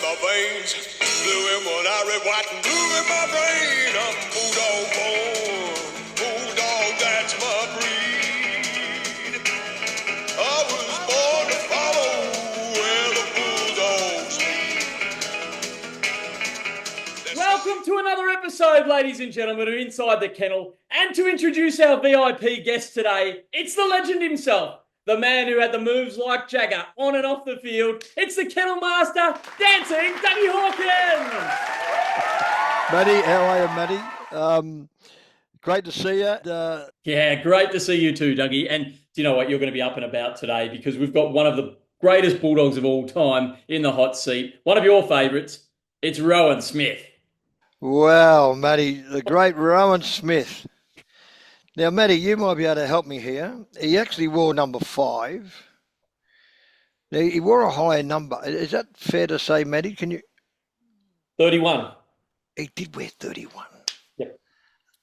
my veins. Blue and one, I red, white, and blue in my brain. I'm Bulldog born. Bulldog, that's my breed. I was born to follow where the Bulldogs lead. Welcome to another episode, ladies and gentlemen, of Inside the Kennel. And to introduce our VIP guest today, it's the legend himself. The man who had the moves like Jagger on and off the field. It's the Kennel Master, dancing Dougie Hawkins. Matty, how are you, Matty? Great to see you. Yeah, great to see you too, Dougie. And do you know what? You're going to be up and about today because we've got one of the greatest Bulldogs of all time in the hot seat. One of your favourites. It's Rowan Smith. Wow, Matty, the great Rowan Smith. Now, Matty, you might be able to help me here. He actually wore number 5. Now, he wore a higher number. Is that fair to say, Matty? Can you? 31. He did wear 31. Yep.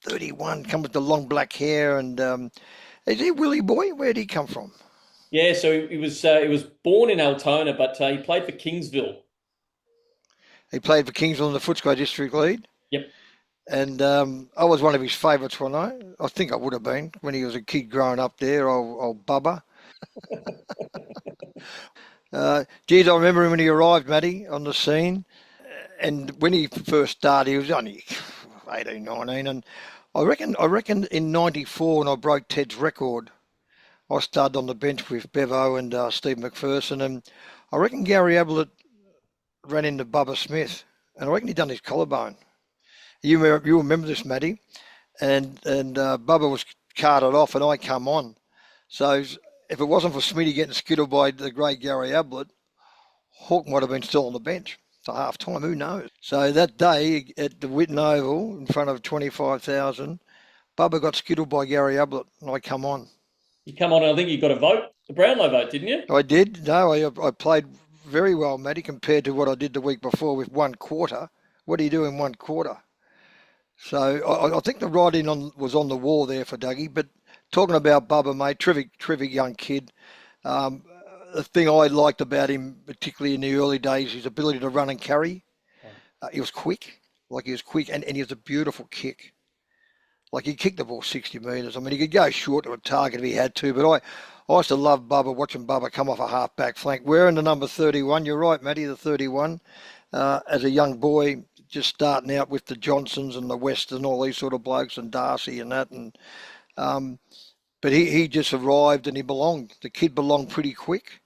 31, come with the long black hair. And is he Willie boy? Where did he come from? Yeah, so he was born in Altona, but he played for Kingsville. He played for Kingsville in the Footscray District League. Yep. And I was one of his favourites, I think I would have been when he was a kid growing up there, old Bubba. Geez, I remember him when he arrived, Matty, on the scene. And when he first started, he was only 18, 19. And I reckon in 94, when I broke Ted's record, I started on the bench with Bevo and Steve McPherson. And I reckon Gary Ablett ran into Bubba Smith. And I reckon he'd done his collarbone. You remember this, Matty, and Bubba was carted off and I come on. So if it wasn't for Smitty getting skittled by the great Gary Ablett, Hawk might have been still on the bench for half time, who knows. So that day at the Whitten Oval in front of 25,000, Bubba got skittled by Gary Ablett and I come on. You come on and I think you got a vote, a Brownlow vote, didn't you? I did. No, I played very well, Matty, compared to what I did the week before with 1 quarter. What do you do in 1 quarter? So I think the writing was on the wall there for Dougie. But talking about Bubba, mate, terrific young kid. The thing I liked about him, particularly in the early days, his ability to run and carry. He was quick, and he has a beautiful kick. Like he kicked the ball 60 metres. I mean, he could go short to a target if he had to. But I used to love Bubba, watching Bubba come off a half-back flank. Wearing the number 31, you're right, Matty, the 31. As a young boy, just starting out with the Johnsons and the West and all these sort of blokes and Darcy and that. And but he just arrived and he belonged. The kid belonged pretty quick.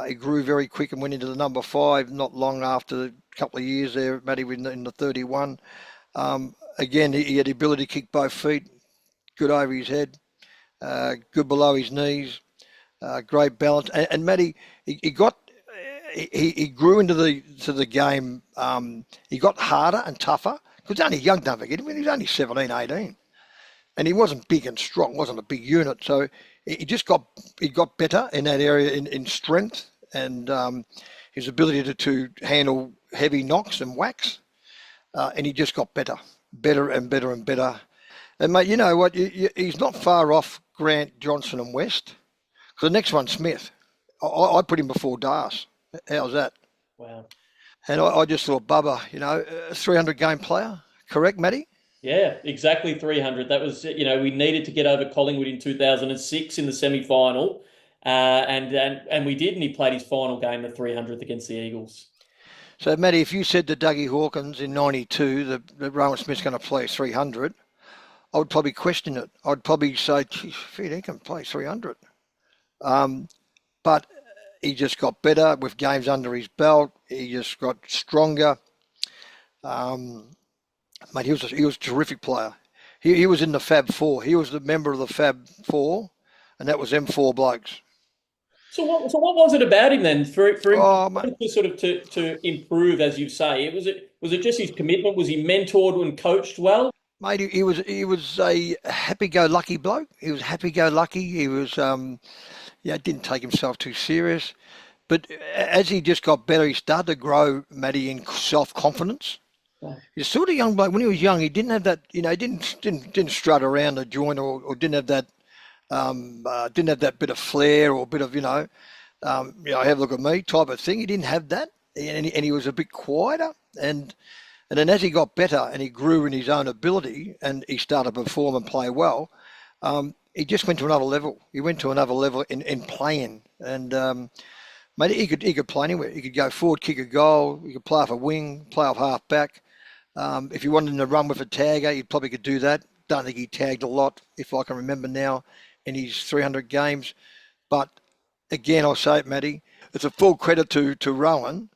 He grew very quick and went into the number 5 not long after a couple of years there, Matty, in the 31. Again, he had the ability to kick both feet, good over his head, good below his knees, great balance. And Matty, he grew into the game. He got harder and tougher. Because only young, don't forget. I mean, he was only 17, 18. And he wasn't big and strong, wasn't a big unit. So he got better in that area in strength and his ability to handle heavy knocks and whacks. And he just got better and better and better. And, mate, you know what? He's not far off Grant, Johnson and West. Because the next one's Smith. I put him before Das. How's that? Wow. And I just thought Bubba, a 300-game player. Correct, Matty? Yeah, exactly 300. That was, we needed to get over Collingwood in 2006 in the semi-final. And we did, and he played his final game, the 300th against the Eagles. So, Matty, if you said to Dougie Hawkins in 92 that Rowan Smith's going to play 300, I would probably question it. I'd probably say, geez, he can play 300. But he just got better with games under his belt. He just got stronger. Mate, he was a terrific player. He was in the Fab Four. He was the member of the Fab Four, and that was them 4 blokes. So what was it about him then for him to sort of to improve, as you say? Was it just his commitment? Was he mentored and coached well? Mate, he was a happy-go-lucky bloke. He was happy-go-lucky. He was didn't take himself too serious. But as he just got better, he started to grow, Matty, in self-confidence. He's sort of young bloke. When he was young, he didn't have that, he didn't strut around the joint or didn't have that bit of flair or bit of, have a look at me type of thing. He didn't have that. and he was a bit quieter. And then as he got better and he grew in his own ability and he started to perform and play well, he just went to another level. He went to another level in playing. And mate, he could play anywhere. He could go forward, kick a goal. He could play off a wing, play off half back. If you wanted him to run with a tagger, he probably could do that. Don't think he tagged a lot, if I can remember now, in his 300 games. But again, I'll say it, Matty, it's a full credit to Rowan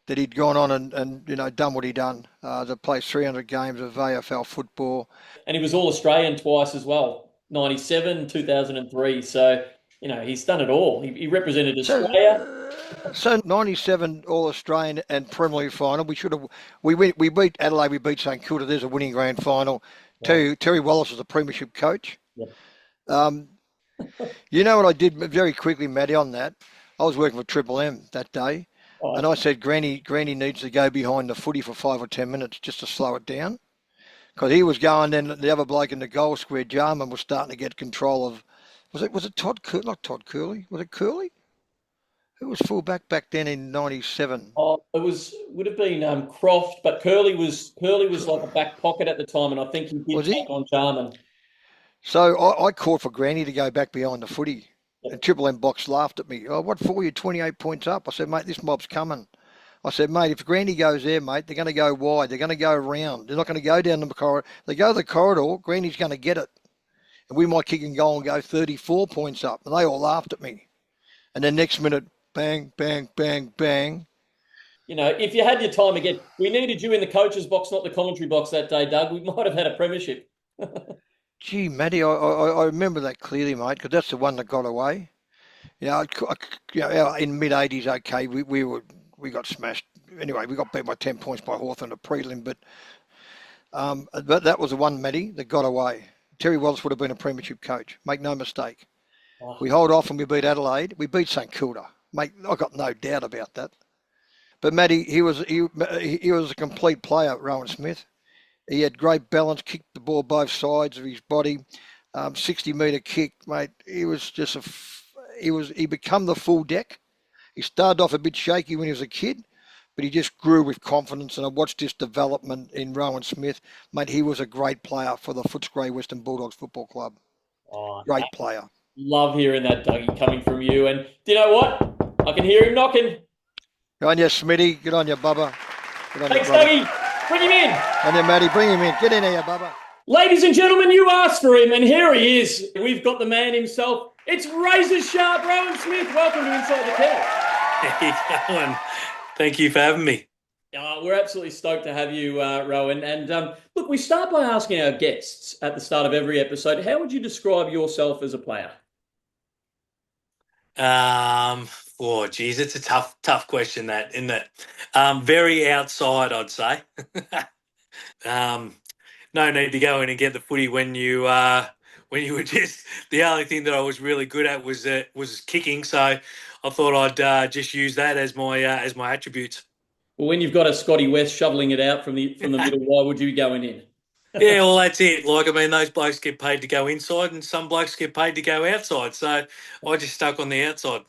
that he'd gone on and done what he done. To play 300 games of AFL football. And he was All-Australian twice as well, 97, 2003. So, he's done it all. He represented Australia. So 97 All-Australian and Premier League final. We beat Adelaide, we beat St Kilda. There's a winning grand final. Wow. Terry Wallace was the Premiership coach. Yeah. You know what I did very quickly, Matty, on that? I was working for Triple M that day. Oh. And I said, Granny needs to go behind the footy for 5 or 10 minutes just to slow it down. Because he was going, then the other bloke in the goal square, Jarman, was starting to get control of, was it Todd Curley? Not Todd Curley. Was it Curley? Who was fullback back then in 97? Oh, would have been Croft, but Curley was like a back pocket at the time, and I think he did take on Jarman. So I called for Granny to go back behind the footy. And Triple M box laughed at me. Oh, what for? You're 28 points up. I said, mate, this mob's coming. I said, mate, if Granny goes there, mate, they're going to go wide. They're going to go around. They're not going to go down the corridor. They go to the corridor, Granny's going to get it. And we might kick and goal and go 34 points up. And they all laughed at me. And then next minute, bang, bang, bang, bang. If you had your time again, we needed you in the coach's box, not the commentary box that day, Doug. We might have had a premiership. Gee, Matty, I remember that clearly, mate, because that's the one that got away. In mid-'80s, okay, we got smashed. Anyway, we got beat by 10 points by Hawthorn at prelim, but that was the one, Matty, that got away. Terry Wallace would have been a premiership coach. Make no mistake. Oh. We hold off and we beat Adelaide. We beat St Kilda. Mate, I got no doubt about that. But Matty, he was a complete player, Rowan Smith. He had great balance, kicked the ball both sides of his body, 60-metre kick, mate. He was just he became the full deck. He started off a bit shaky when he was a kid, but he just grew with confidence. And I watched his development in Rowan Smith. Mate, he was a great player for the Footscray Western Bulldogs Football Club. Oh, great player. Love hearing that, Dougie, coming from you. And do you know what? I can hear him knocking. Good on you, Smitty. Good on you, Bubba. Thanks, Dougie. Bring him in. And then, Matty, bring him in. Get in here, Bubba. Ladies and gentlemen, you asked for him, and here he is. We've got the man himself. It's razor sharp Rowan Smith. Welcome to Inside the Kennel. Hey, Alan. Thank you for having me. We're absolutely stoked to have you, Rowan. And look, we start by asking our guests at the start of every episode, how would you describe yourself as a player? It's a tough question, that, isn't it? Very outside, I'd say. No need to go in and get the footy when you were just, the only thing that I was really good at was kicking. So I thought I'd just use that as my attributes. Well, when you've got a Scotty West shoveling it out from the middle, why would you be going in? Yeah, well, that's it. Those blokes get paid to go inside and some blokes get paid to go outside. So I just stuck on the outside.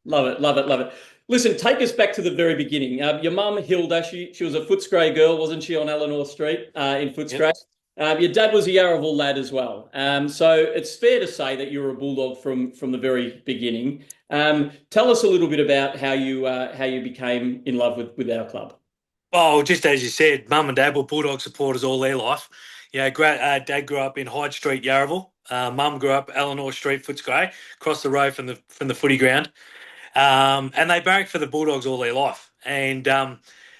Love it, love it, love it. Listen, take us back to the very beginning. Your mum, Hilda, she was a Footscray girl, wasn't she, on Eleanor Street in Footscray? Yep. Your dad was a Yarraville lad as well. So it's fair to say that you were a Bulldog from the very beginning. Tell us a little bit about how you became in love with our club. Oh, just as you said, Mum and Dad were Bulldog supporters all their life. Dad grew up in Hyde Street, Yarraville. Mum grew up Eleanor Street, Footscray, across the road from the footy ground. And they barracked for the Bulldogs all their life. And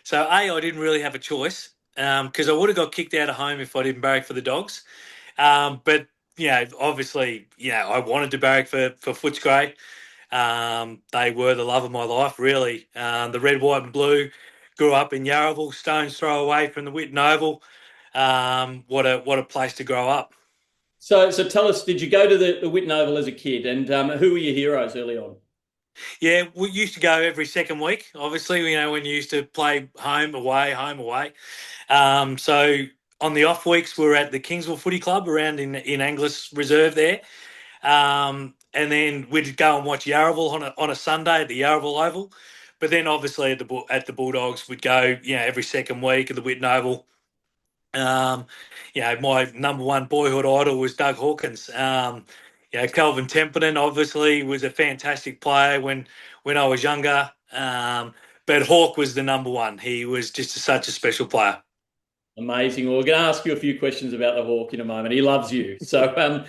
so I didn't really have a choice because I would have got kicked out of home if I didn't barrack for the Dogs. But obviously, I wanted to barrack for Footscray. They were the love of my life, really. The red, white and blue. Grew up in Yarraville, stone's throw away from the Whitten Oval. What a place to grow up. So tell us, did you go to the Whitten Oval as a kid, and who were your heroes early on? Yeah, we used to go every second week, obviously, when you used to play home, away. So on the off weeks, we were at the Kingsville Footy Club around in Angliss Reserve there. And then we'd go and watch Yarraville on a Sunday at the Yarraville Oval. But then obviously at the Bulldogs, we'd go, every second week at the Whitten Oval. My number one boyhood idol was Doug Hawkins. Kelvin Templeton obviously was a fantastic player when I was younger. But Hawk was the number one. He was just such a special player. Amazing. Well, we're going to ask you a few questions about the Hawk in a moment. He loves you. So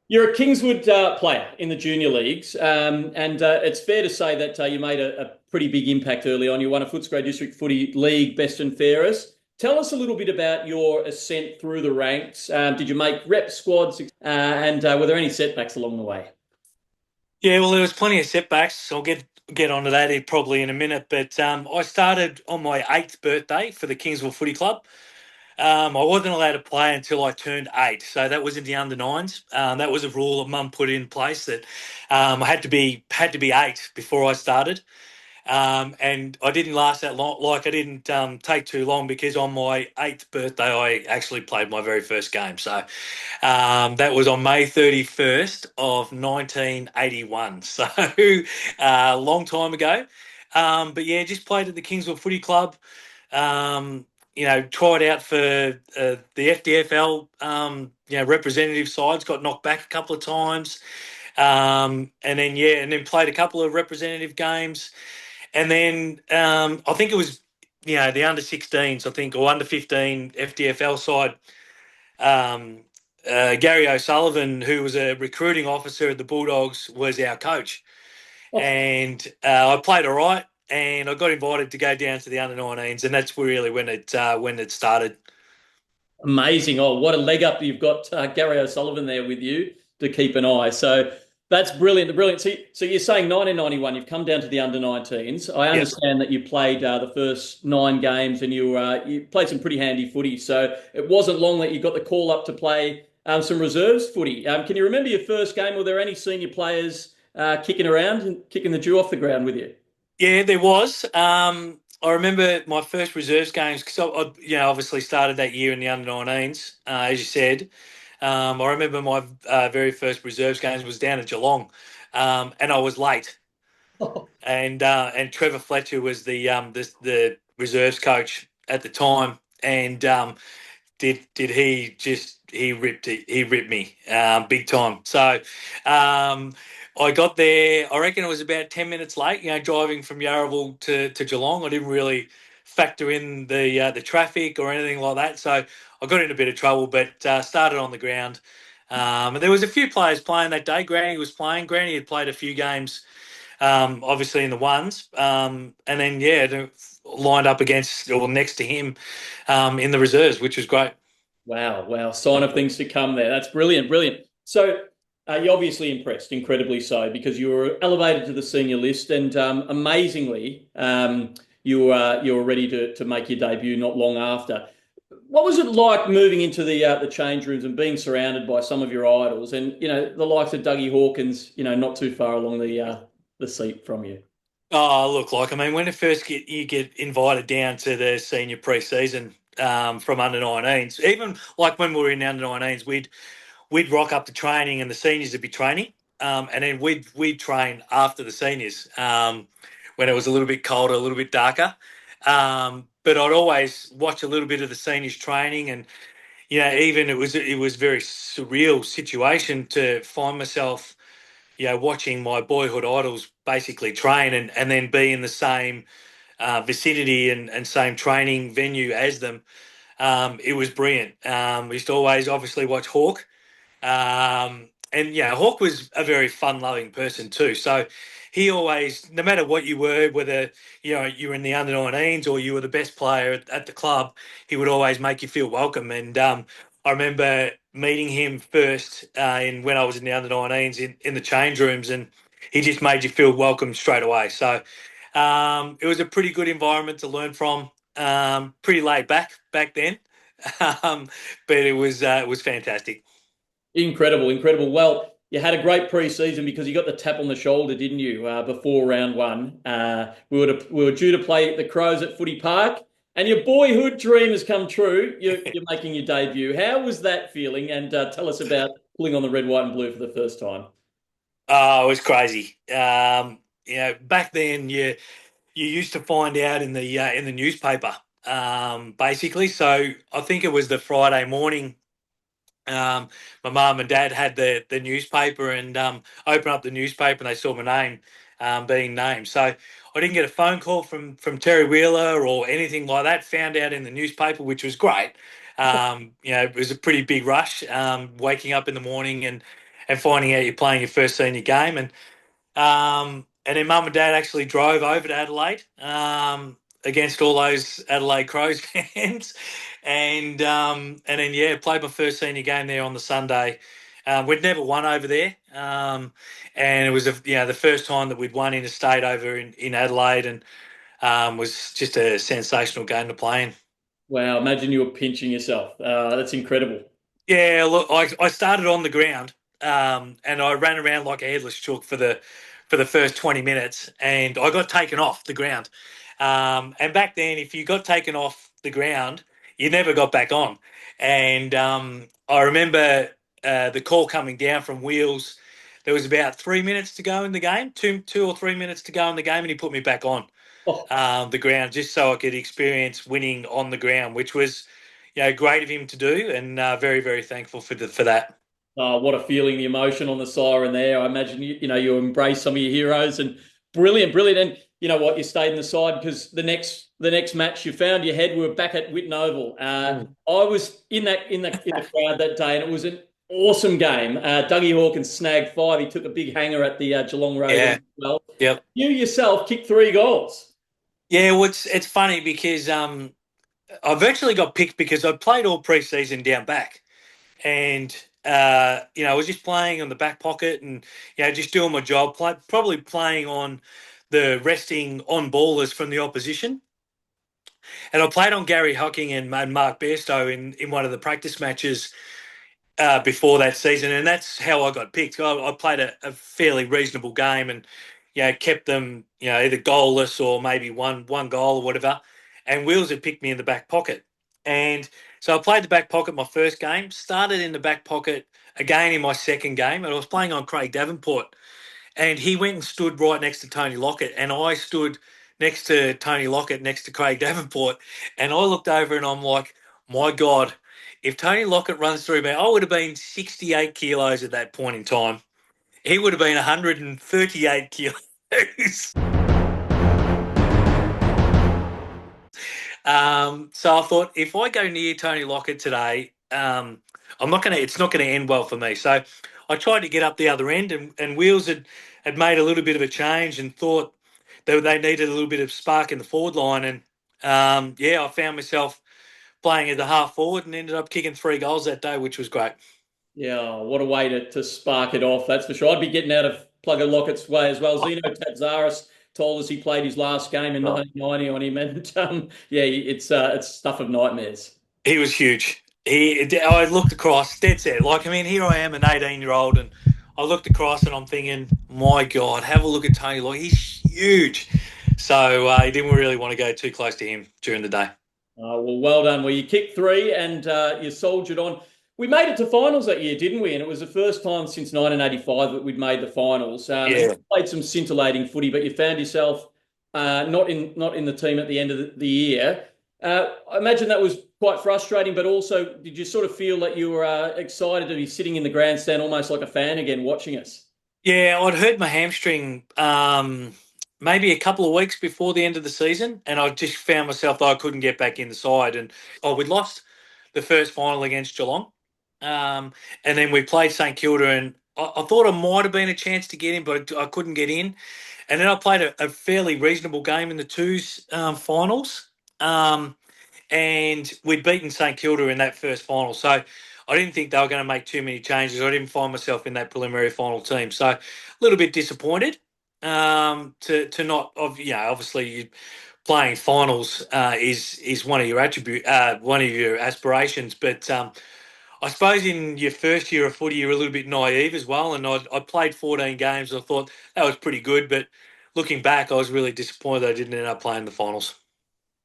you're a Kingswood player in the junior leagues, and it's fair to say that you made a pretty big impact early on. You won a Footscray District Footy League Best and Fairest. Tell us a little bit about your ascent through the ranks. Did you make rep squads, and were there any setbacks along the way? Yeah, well, there was plenty of setbacks. I'll get onto that probably in a minute. But I started on my 8th birthday for the Kingsville Footy Club. I wasn't allowed to play until I turned 8, so that was in the under 9s. That was a rule that Mum put in place that I had to be 8 before I started. And I didn't last that long. Like, I didn't take too long, because on my 8th birthday, I actually played my very first game. So that was on May 31st of 1981. So a long time ago. But yeah, just played at the Kingsville Footy Club. Tried out for the FDFL, representative sides, got knocked back a couple of times. And then played a couple of representative games. And then I think it was, the under 16s, I think, or under 15 FDFL side. Gary O'Sullivan, who was a recruiting officer at the Bulldogs, was our coach. Oh. And I played all right, and I got invited to go down to the under 19s, and that's really when it started. Amazing. Oh, what a leg up you've got Gary O'Sullivan there with you to keep an eye. So that's brilliant. Brilliant. So you're saying 1991, you've come down to the under 19s. I understand that you played the first 9 games, and you played some pretty handy footy. So it wasn't long that you got the call up to play some reserves footy. Can you remember your first game? Were there any senior players kicking around and kicking the dew off the ground with you? Yeah, there was. I remember my first reserves games, because I obviously started that year in the under 19s, as you said. I remember my very first reserves games was down at Geelong, and I was late. And Trevor Fletcher was the reserves coach at the time, and he ripped me big time. So I got there, I reckon it was about 10 minutes late, driving from Yarraville to Geelong. I didn't really factor in the traffic or anything like that. So I got in a bit of trouble, but started on the ground. And there was a few players playing that day. Granny was playing. Granny had played a few games, obviously in the ones. And then, lined up against or next to him in the reserves, which was great. Wow. Sign of things to come there. That's brilliant. So you're obviously impressed, incredibly so, because you were elevated to the senior list, and amazingly, you were ready to make your debut not long after. What was it like moving into the change rooms and being surrounded by some of your idols, and the likes of Dougie Hawkins, not too far along the seat from you? Oh, look, when you get invited down to the senior pre-season from under 19s, even like when we were in under 19s, we'd rock up to training, and the seniors would be training, and then we'd train after the seniors when it was a little bit colder, a little bit darker. But I'd always watch a little bit of the seniors training, and even it was a very surreal situation to find myself, watching my boyhood idols basically train, and then be in the same vicinity and same training venue as them. It was brilliant. We used to always obviously watch Hawk. And Hawk was a very fun-loving person too. So he always, no matter what you were, whether you were in the under 19s or you were the best player at the club, he would always make you feel welcome. And I remember meeting him first when I was in the under 19s in the change rooms, and he just made you feel welcome straight away. So it was a pretty good environment to learn from. Pretty laid back then, but it was fantastic. Incredible. Well, you had a great pre-season because you got the tap on the shoulder, didn't you, before round 1? We were due to play the Crows at Footy Park, and your boyhood dream has come true. You're making your debut. How was that feeling? And tell us about pulling on the red, white and blue for the first time. Oh, it was crazy. Back then, you used to find out in the newspaper, basically. So I think it was the Friday morning. My mum and dad had the newspaper and opened up the newspaper and they saw my name being named. So I didn't get a phone call from Terry Wheeler or anything like that. Found out in the newspaper, which was great. It was a pretty big rush, waking up in the morning and finding out you're playing your first senior game. And then mum and dad actually drove over to Adelaide against all those Adelaide Crows fans, and then played my first senior game there on the Sunday. We'd never won over there, and it was the first time that we'd won interstate over in Adelaide, and was just a sensational game to play in. Wow, imagine you were pinching yourself. That's incredible. Yeah, look, I started on the ground, and I ran around like a headless chook for the first 20 minutes, and I got taken off the ground. And back then, if you got taken off the ground, you never got back on. And I remember the call coming down from Wheels. There was about 3 minutes to go in the game, 2 or 3 minutes to go in the game, and he put me back on Oh, the ground just so I could experience winning on the ground, which was great of him to do, and very, very thankful for that. what a feeling, the emotion on the siren there. I imagine you embrace some of your heroes and brilliant, brilliant. And you know what, you stayed in the side because the next match you found your head. We were back at Whitten Oval. I was in the crowd that day, and it was an awesome game. Dougie Hawkins snagged 5. He took a big hanger at the Geelong Road Yeah. as well. Yep. You yourself kicked 3 goals. Yeah, well, it's funny because I've actually got picked because I played all pre-season down back, and I was just playing on the back pocket and just doing my job, probably playing on the resting on ballers from the opposition. And I played on Gary Hocking and Mark Bairstow in one of the practice matches before that season, and that's how I got picked. I played a fairly reasonable game, and kept them either goalless or maybe one goal or whatever. And Wheels had picked me in the back pocket, and so I played the back pocket my first game. Started in the back pocket again in my second game, and I was playing on Craig Davenport, and he went and stood right next to Tony Lockett, and I stood next to Tony Lockett, next to Craig Davenport, and I looked over and I'm like, my God, if Tony Lockett runs through me, I would have been 68 kilos at that point in time. He would have been 138 kilos. So I thought, if I go near Tony Lockett today, it's not gonna end well for me. So I tried to get up the other end, and Wheels had made a little bit of a change and thought that they needed a little bit of spark in the forward line. And I found myself playing as a half forward and ended up kicking 3 goals that day, which was great. Yeah, what a way to spark it off, that's for sure. I'd be getting out of Plugger Lockett's way as well. Zeno Tabzaris told us he played his last game in 1990 on him, and it's stuff of nightmares. He was huge. I looked across, dead set. Here I am, an 18-year-old, and I looked across and I'm thinking, my God, have a look at Tony Lockett. He's huge. So I didn't really want to go too close to him during the day. Well done. Well, you kicked 3 and you soldiered on. We made it to finals that year, didn't we? And it was the first time since 1985 that we'd made the finals. You played some scintillating footy, but you found yourself not in the team at the end of the year. I imagine that was quite frustrating, but also did you sort of feel that you were excited to be sitting in the grandstand almost like a fan again watching us? Yeah, I'd hurt my hamstring maybe a couple of weeks before the end of the season, and I just found myself that I couldn't get back in the side. And we'd lost the first final against Geelong, and then we played St Kilda, and I thought I might have been a chance to get in, but I couldn't get in. And then I played a fairly reasonable game in the twos finals, and we'd beaten St Kilda in that first final. So I didn't think they were going to make too many changes. I didn't find myself in that preliminary final team. So a little bit disappointed to not, obviously you playing finals is one of your one of your aspirations. But I suppose in your first year of footy, you're a little bit naive as well. And I played 14 games. And I thought that was pretty good. But looking back, I was really disappointed that I didn't end up playing the finals.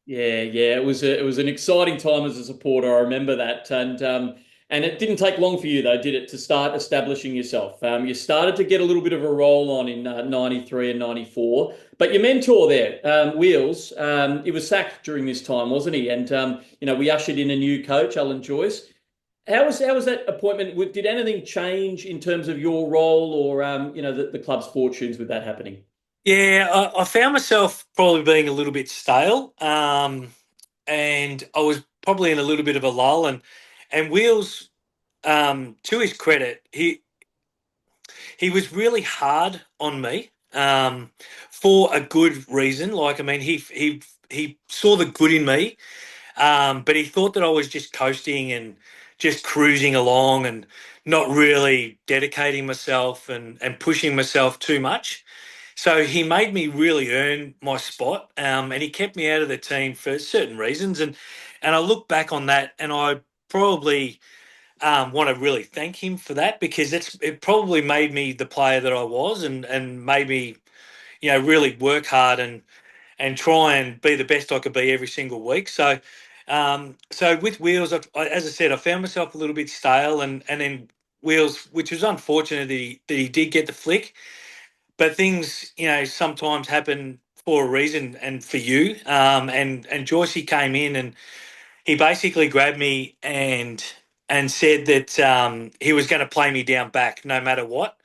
Yeah, it was an exciting time as a supporter. I remember that, and it didn't take long for you though, did it, to start establishing yourself? You started to get a little bit of a roll on in '93 and '94, But your mentor there, Wheels, he was sacked during this time, wasn't he? And we ushered in a new coach, Alan Joyce. How was that appointment? Did anything change in terms of your role or the club's fortunes with that happening? Yeah, I found myself probably being a little bit stale, and I was probably in a little bit of a lull. And Wheels, to his credit, he was really hard on me, for a good reason. Like, I mean, he saw the good in me, but he thought that I was just coasting and just cruising along and not really dedicating myself and pushing myself too much. So he made me really earn my spot, and he kept me out of the team for certain reasons. And I look back on that, and I probably want to really thank him for that, because it probably made me the player that I was, and made me really work hard and try and be the best I could be every single week. So with Wheels, as I said, I found myself a little bit stale, and then Wheels, which was unfortunate that he did get the flick, but things sometimes happen for a reason and for you. And Joycey came in, and he basically grabbed me and said that he was going to play me down back no matter what.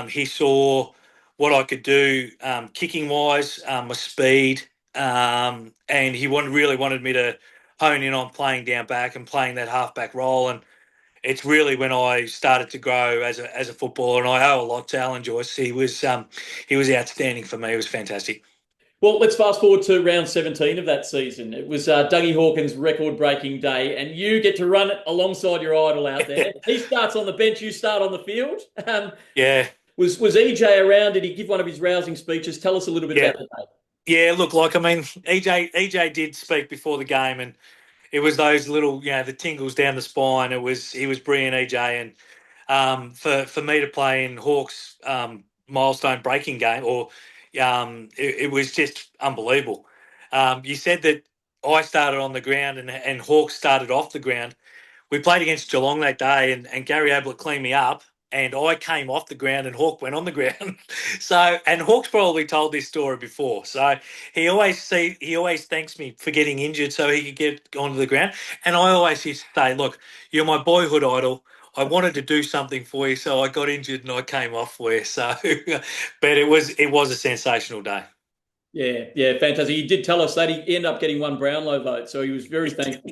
He saw what I could do, kicking wise, my speed, and he really wanted me to hone in on playing down back and playing that halfback role. And it's really when I started to grow as a footballer, and I owe a lot to Alan Joyce. He was outstanding for me. It was fantastic. Well, let's fast forward to round 17 of that season. It was Dougie Hawkins' record-breaking day, and you get to run it alongside your idol out there. He starts on the bench, you start on the field. Yeah. Was EJ around? Did he give one of his rousing speeches? Tell us a little bit about the day. Yeah, look, like, I mean, EJ did speak before the game, and it was those little, the tingles down the spine. He was brilliant, EJ, and for me to play in Hawks milestone breaking game, or it was just unbelievable. You said that I started on the ground and Hawks started off the ground. We played against Geelong that day, and Gary Ablett cleaned me up, and I came off the ground and Hawk went on the ground. And Hawk's probably told this story before. So he always thanks me for getting injured so he could get onto the ground. And I always used to say, look, you're my boyhood idol. I wanted to do something for you, so I got injured and I came off for you. So, but it was a sensational day. Yeah, fantastic. He did tell us that he ended up getting one Brownlow vote, so he was very thankful.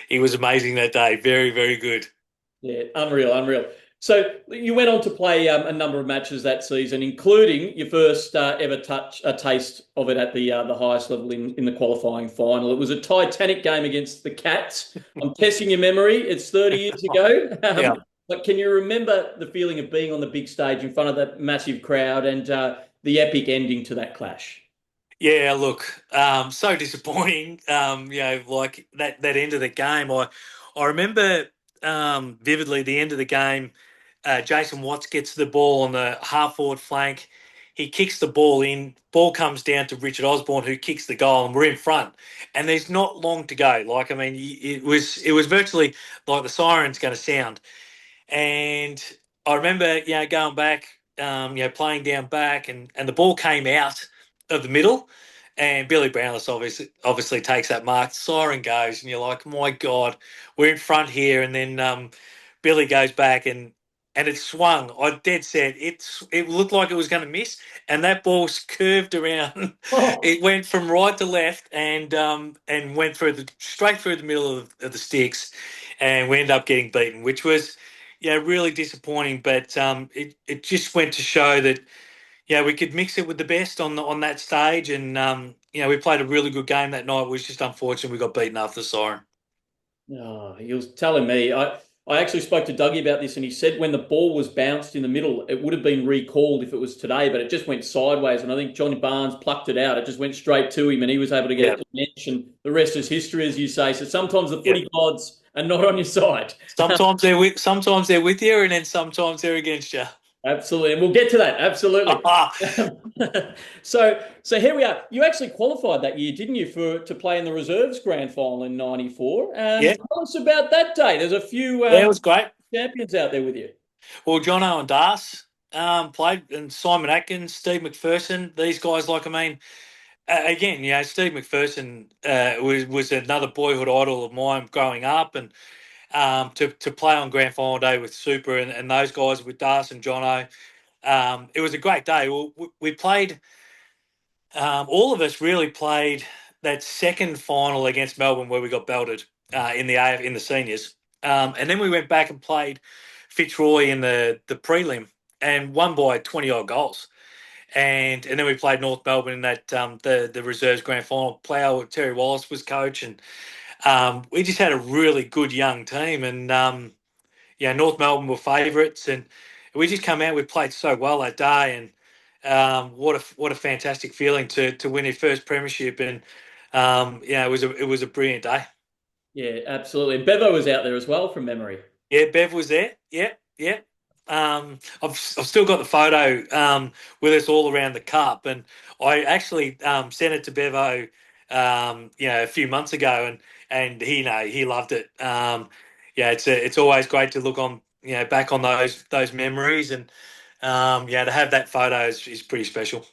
He was amazing that day. Very, very good. Yeah, unreal. So you went on to play a number of matches that season, including your first ever taste of it at the highest level in the qualifying final. It was a Titanic game against the Cats. I'm testing your memory. It's 30 years ago. Yeah. But can you remember the feeling of being on the big stage in front of that massive crowd and the epic ending to that clash? Yeah, look, so disappointing. Like that end of the game. I remember vividly the end of the game. Jason Watts gets the ball on the half forward flank. He kicks the ball in. Ball comes down to Richard Osborne, who kicks the goal, and we're in front. And there's not long to go. Like, I mean, it was virtually like the siren's going to sound. And I remember, going back, playing down back, and the ball came out of the middle, and Billy Brownless obviously takes that mark. Siren goes, and you're like, my God, we're in front here. And then Billy goes back, and it swung. I dead set. It looked like it was going to miss, and that ball's curved around. Oh. It went from right to left, and went straight through the middle of the sticks, and we ended up getting beaten, which was really disappointing. But it just went to show that we could mix it with the best on that stage, and we played a really good game that night. It was just unfortunate we got beaten after the siren. Oh, he was telling me. I actually spoke to Dougie about this, and he said when the ball was bounced in the middle, it would have been recalled if it was today, but it just went sideways. And I think Johnny Barnes plucked it out. It just went straight to him, and he was able to get it to bench. And the rest is history, as you say. So sometimes the footy gods are not on your side. Sometimes they're with you, and then sometimes they're against you. Absolutely, and we'll get to that. Absolutely. So here we are. You actually qualified that year, didn't you, to play in the reserves grand final in '94? Tell us about that day. There's a few it was great. champions out there with you. Well, John Owen Das played, and Simon Atkins, Steve McPherson, these guys. Like, I mean, again, Steve McPherson was another boyhood idol of mine growing up, and to play on grand final day with Super and those guys with Das and Jono, it was a great day. We played. All of us really played that second final against Melbourne where we got belted in the seniors, and then we went back and played Fitzroy in the prelim and won by 20 odd goals. And then we played North Melbourne in that the reserves grand final. Terry Wallace was coach, and we just had a really good young team. And North Melbourne were favourites, and we just come out. We played so well that day, and what a fantastic feeling to win your first premiership. And it was a brilliant day. Yeah, absolutely. Bevo was out there as well from memory. Yeah, Bev was there. Yeah, yeah. I've still got the photo with us all around the cup, and I actually sent it to Bevo, a few months ago, and he loved it. It's always great to look on back on those memories, and to have that photo is pretty special.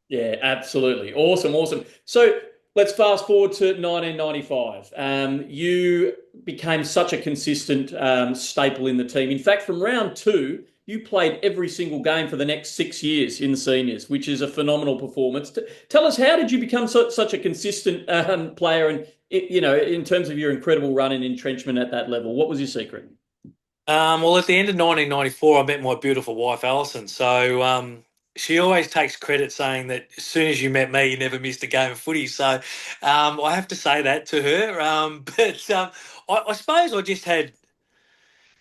Yeah, absolutely. Awesome, awesome. So let's fast forward to 1995. You became such a consistent staple in the team. In fact, from round two, you played every single game for the next 6 years in the seniors, which is a phenomenal performance. Tell us, how did you become such a consistent player, and in terms of your incredible run and entrenchment at that level? What was your secret? Well, at the end of 1994, I met my beautiful wife, Alison. So she always takes credit saying that as soon as you met me, you never missed a game of footy. So I have to say that to her. I suppose I just had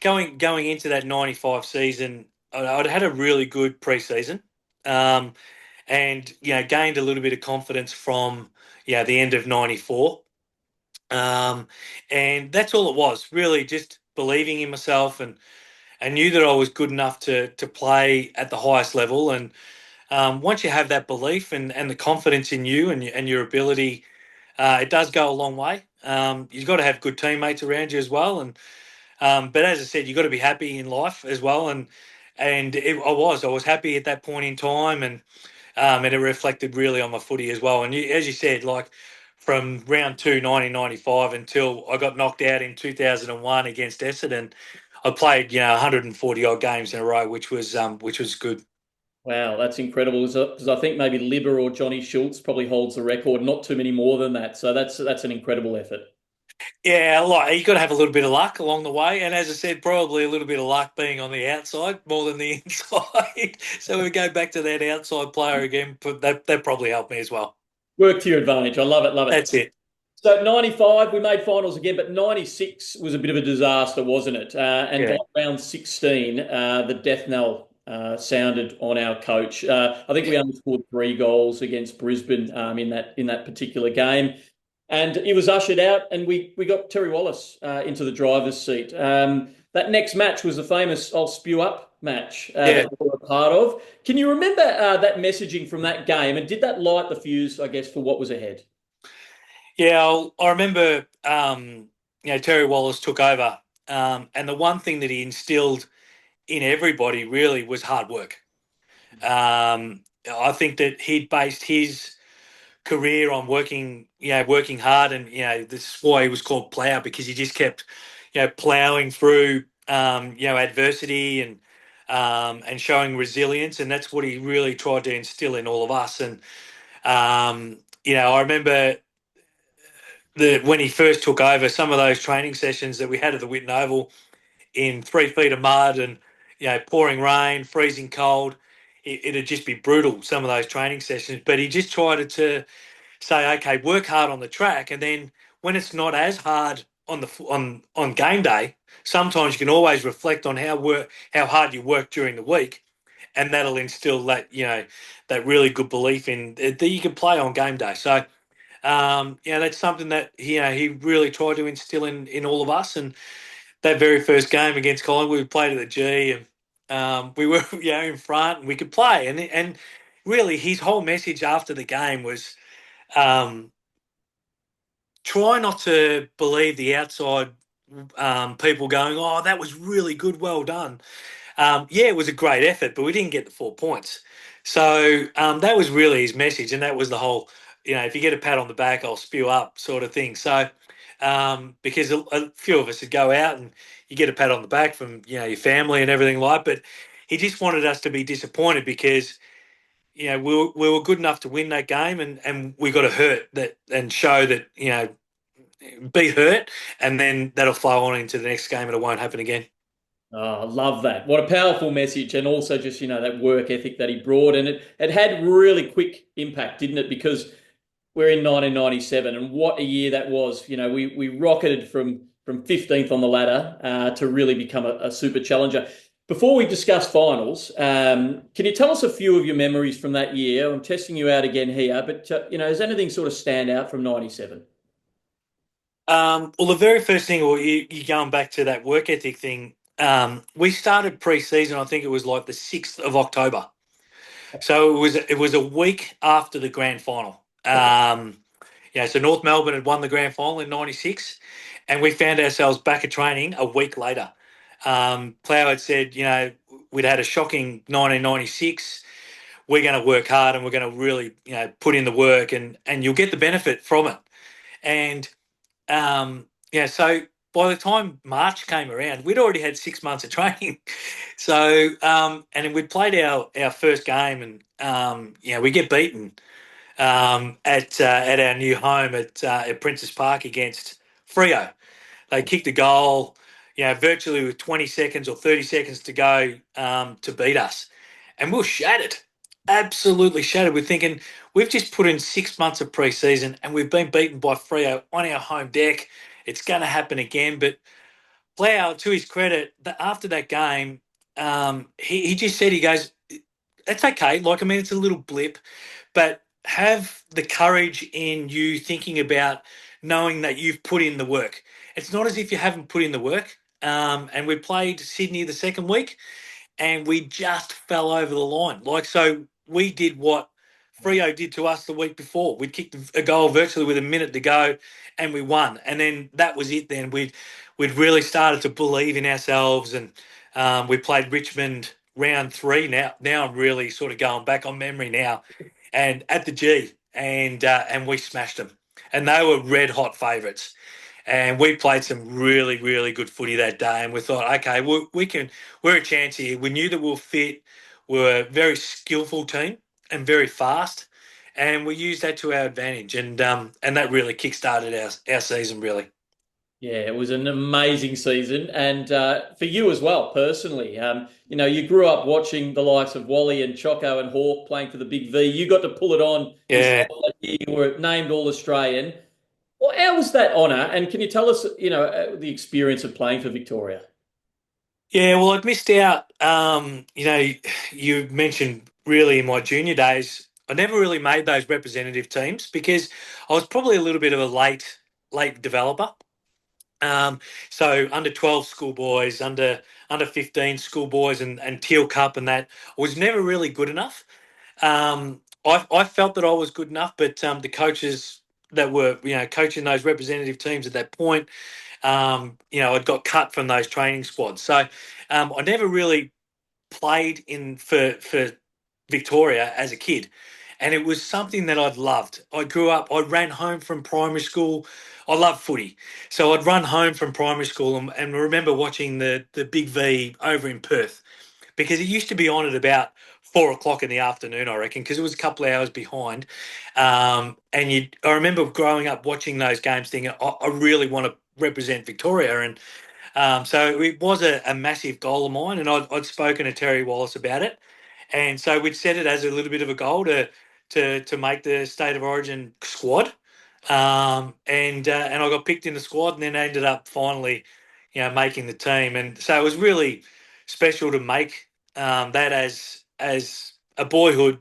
going into that 95 season, I'd had a really good preseason, and gained a little bit of confidence from the end of 94. And that's all it was, really, just believing in myself, and I knew that I was good enough to play at the highest level. And once you have that belief and the confidence in you and your ability, it does go a long way. You've got to have good teammates around you as well. And but as I said, you've got to be happy in life as well. I was happy at that point in time, and it reflected really on my footy as well. And as you said, like from round two, 1995, until I got knocked out in 2001 against Essendon, I played 140 odd games in a row, which was good. Wow, that's incredible. Because I think maybe Libber or Johnny Schultz probably holds the record. Not too many more than that. So that's an incredible effort. Yeah, you got to have a little bit of luck along the way, and as I said, probably a little bit of luck being on the outside more than the inside. So we go back to that outside player again. But that probably helped me as well. Work to your advantage. I love it, love it. That's it. So 95, we made finals again, but 96 was a bit of a disaster, wasn't it? Yeah. Like round 16, the death knell sounded on our coach. I think we only scored 3 goals against Brisbane in that particular game. And he was ushered out, and we got Terry Wallace into the driver's seat. That next match was the famous "I'll spew up" match that we were a part of. Can you remember that messaging from that game, and did that light the fuse, I guess, for what was ahead? Yeah, I remember. Terry Wallace took over, and the one thing that he instilled in everybody really was hard work. I think that he'd based his career on working hard, and this is why he was called Plough, because he just kept ploughing through adversity and showing resilience, and that's what he really tried to instill in all of us. And I remember when he first took over, some of those training sessions that we had at the Whitten Oval in 3 feet of mud and pouring rain, freezing cold. It'd just be brutal, some of those training sessions, but he just tried to say, okay, work hard on the track, and then when it's not as hard on game day, sometimes you can always reflect on how hard you work during the week, and that'll instill that really good belief in that you can play on game day. So that's something that he really tried to instill in all of us. And that very first game against Collingwood, we played at the G, and we were in front and we could play, and really his whole message after the game was, try not to believe the outside people going, "Oh, that was really good, well done." Yeah, it was a great effort, but we didn't get the 4 points. So that was really his message, and that was the whole, if you get a pat on the back, I'll spew up sort of thing. So because a few of us would go out and you get a pat on the back from your family and everything like, but he just wanted us to be disappointed because we were good enough to win that game, and we got to hurt that and show that be hurt, and then that'll flow on into the next game and it won't happen again. Oh, I love that. What a powerful message. And also just, that work ethic that he brought. And it had really quick impact, didn't it? Because we're in 1997 and what a year that was. We rocketed from 15th on the ladder to really become a super challenger. Before we discuss finals, can you tell us a few of your memories from that year? I'm testing you out again here, but, does anything sort of stand out from 97? Well, the very first thing, or you going back to that work ethic thing, we started pre-season. I think it was like the 6th of October, so it was a week after the grand final. So North Melbourne had won the grand final in '96, and we found ourselves back at training a week later. Plough had said, we'd had a shocking 1996. We're going to work hard and we're going to really, put in the work, and you'll get the benefit from it. And so by the time March came around, we'd already had 6 months of training. So, and we'd played our first game, and we get beaten at our new home at Princess Park against Freo. They kicked a goal, virtually with 20 seconds or 30 seconds to go to beat us, and we were shattered. Absolutely shattered. We're thinking we've just put in 6 months of pre-season and we've been beaten by Freo on our home deck. It's going to happen again. But Plough, to his credit, after that game, he just said, he goes, "That's okay. It's a little blip, but have the courage in you thinking about knowing that you've put in the work. It's not as if you haven't put in the work." And we played Sydney the second week, and we just fell over the line. So we did what Freo did to us the week before. We kicked a goal virtually with a minute to go, and we won. And then that was it. Then we'd really started to believe in ourselves, and we played Richmond round 3. Now I'm really sort of going back on memory now, and at the G, and we smashed them, and they were red hot favourites. And we played some really, really good footy that day. And we thought, okay, we're a chance here. We knew that we were fit. We're a very skillful team and very fast. And we used that to our advantage. And that really kick-started our season, really. Yeah, it was an amazing season, and for you as well, personally. You grew up watching the likes of Wally and Choco and Hawk playing for the Big V. You got to pull it on. Yeah. You were named All Australian. Well, how was that honour? And can you tell us, the experience of playing for Victoria? Yeah, well, I'd missed out. You mentioned really in my junior days, I never really made those representative teams because I was probably a little bit of a late developer. So under 12 schoolboys, under 15 schoolboys, and Teal Cup and that, I was never really good enough. I felt that I was good enough, but the coaches that were coaching those representative teams at that point, I'd got cut from those training squads. So I never really played for Victoria as a kid. And it was something that I'd loved. I grew up, I ran home from primary school. I love footy. So I'd run home from primary school and remember watching the Big V over in Perth because it used to be on at about 4 o'clock in the afternoon, I reckon, because it was a couple of hours behind. I remember growing up watching those games thinking, I really want to represent Victoria. And so it was a massive goal of mine, and I'd spoken to Terry Wallace about it. And so we'd set it as a little bit of a goal to make the State of Origin squad. And I got picked in the squad and then ended up finally, making the team. And so it was really special to make that as a boyhood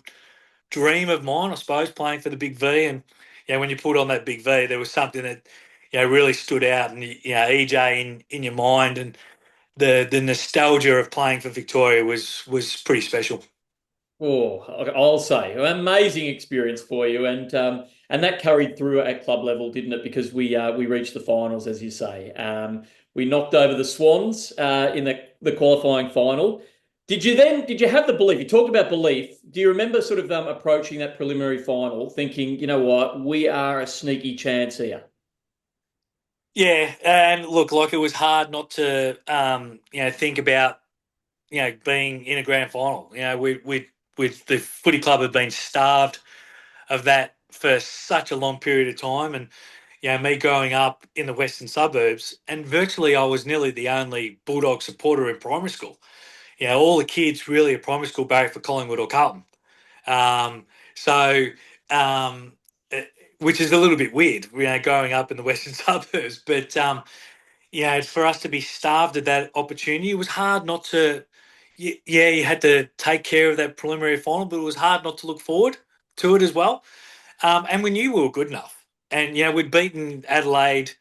dream of mine, I suppose, playing for the Big V. And when you put on that Big V, there was something that really stood out, and EJ in your mind, and the nostalgia of playing for Victoria was pretty special. Oh, I'll say, amazing experience for you, and that carried through at club level, didn't it? Because we reached the finals, as you say. We knocked over the Swans in the qualifying final. Did you have the belief? You talked about belief. Do you remember sort of approaching that preliminary final thinking, you know what, we are a sneaky chance here? Yeah, and look, like it was hard not to, think about, being in a grand final. With the footy club had been starved of that for such a long period of time, and me growing up in the western suburbs, and virtually I was nearly the only Bulldog supporter in primary school. All the kids really at primary school barrack for Collingwood or Carlton. Um, so, um, eh, which is a little bit weird, growing up in the western suburbs. But for us to be starved of that opportunity, it was hard not to. Yeah, you had to take care of that preliminary final, but it was hard not to look forward to it as well. And we knew we were good enough. And we'd beaten Adelaide.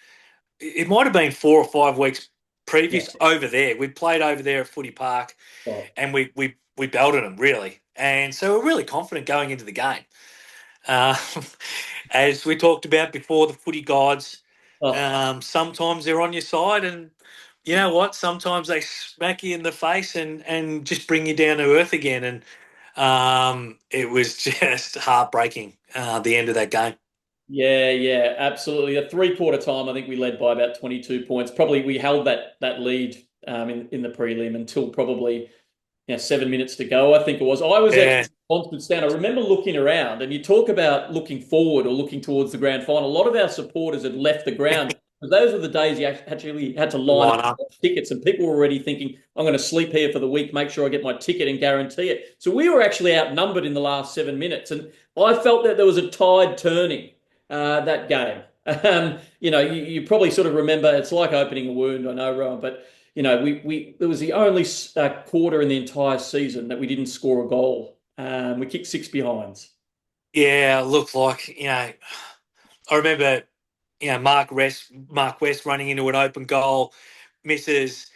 It might have been 4 or 5 weeks Yeah. previous over there. We'd played over there at Footy Park, Oh, and we belted them really. And so we're really confident going into the game. Uh, as we talked about before, the Footy Gods, oh, sometimes they're on your side, and you know what? Sometimes they smack you in the face and just bring you down to earth again. And it was just heartbreaking, the end of that game. yeah, absolutely. A three-quarter time, I think we led by about 22 points. Probably we held that lead in the prelim until probably 7 minutes to go, I think it was. I was Yeah, actually on Constant Stand. I remember looking around, and you talk about looking forward or looking towards the grand final. A lot of our supporters had left the ground. But those were the days you actually had to line line up up. tickets, and people were already thinking, I'm going to sleep here for the week, make sure I get my ticket and guarantee it. So we were actually outnumbered in the last 7 minutes, and I felt that there was a tide turning that game. You probably sort of remember it's like opening a wound, I know, Rowan, but we there was the only quarter in the entire season that we didn't score a goal. We kicked six behinds. Yeah, looked like I remember Mark West running into an open goal, misses.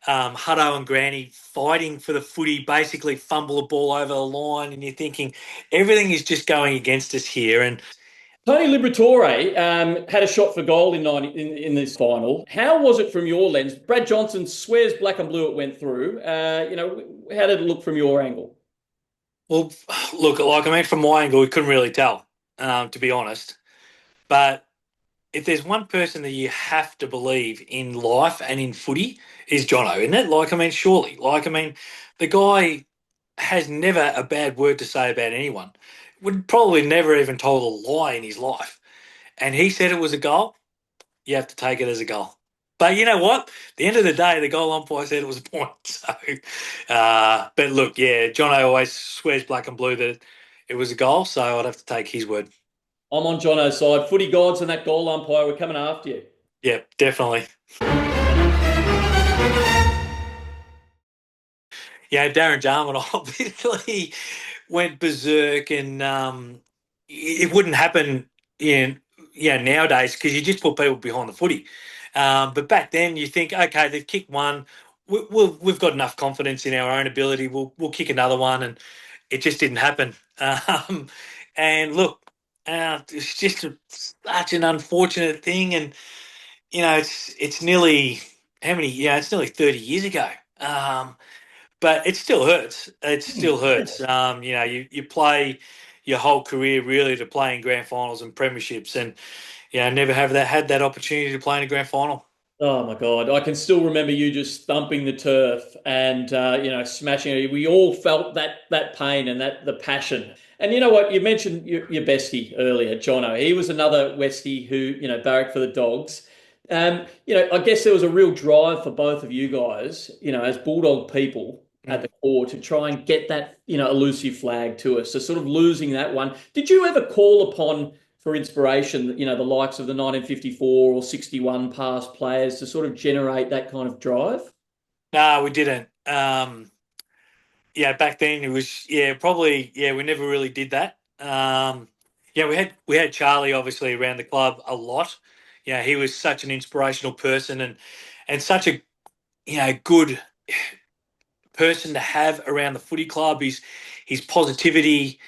Hutto and Granny fighting for the footy, basically fumble the ball over the line, and you're thinking everything is just going against us here. And Tony Liberatore had a shot for goal in this final. How was it from your lens? Brad Johnson swears black and blue it went through. How did it look from your angle? well, look, from my angle, we couldn't really tell, to be honest. But if there's one person that you have to believe in life and in footy is Jono, isn't it? Surely. The guy has never a bad word to say about anyone. Would probably never even told a lie in his life. And he said it was a goal. You have to take it as a goal. But you know what? At the end of the day, the goal umpire said it was a point. So, but look, yeah, Jono always swears black and blue that it was a goal. So I'd have to take his word. I'm on Jono's side. Footy Gods and that goal umpire were coming after you. Yeah, definitely. Yeah, Darren Jarman obviously went berserk, and it wouldn't happen in nowadays because you just put people behind the footy. But back then, you think, okay, they've kicked one, we've got enough confidence in our own ability. We'll kick another one, and it just didn't happen. And look, it's just such an unfortunate thing, and it's nearly how many? Yeah, it's nearly 30 years ago. But it still hurts. It still hurts. You play your whole career really to play in grand finals and premierships, and never have had that opportunity to play in a grand final. Oh my God. I can still remember you just thumping the turf and smashing it. We all felt that pain and that the passion. And you know what? You mentioned your bestie earlier, Jono. He was another Westie who, barracked for the Dogs. I guess there was a real drive for both of you guys, as Bulldog people at the core to try and get that, elusive flag to us. So sort of losing that one. Did you ever call upon for inspiration, the likes of the 1954 or 61 past players to sort of generate that kind of drive? No, we didn't. Back then it was probably we never really did that. We had Charlie obviously around the club a lot. He was such an inspirational person, and such a good person to have around the footy club. His positivity,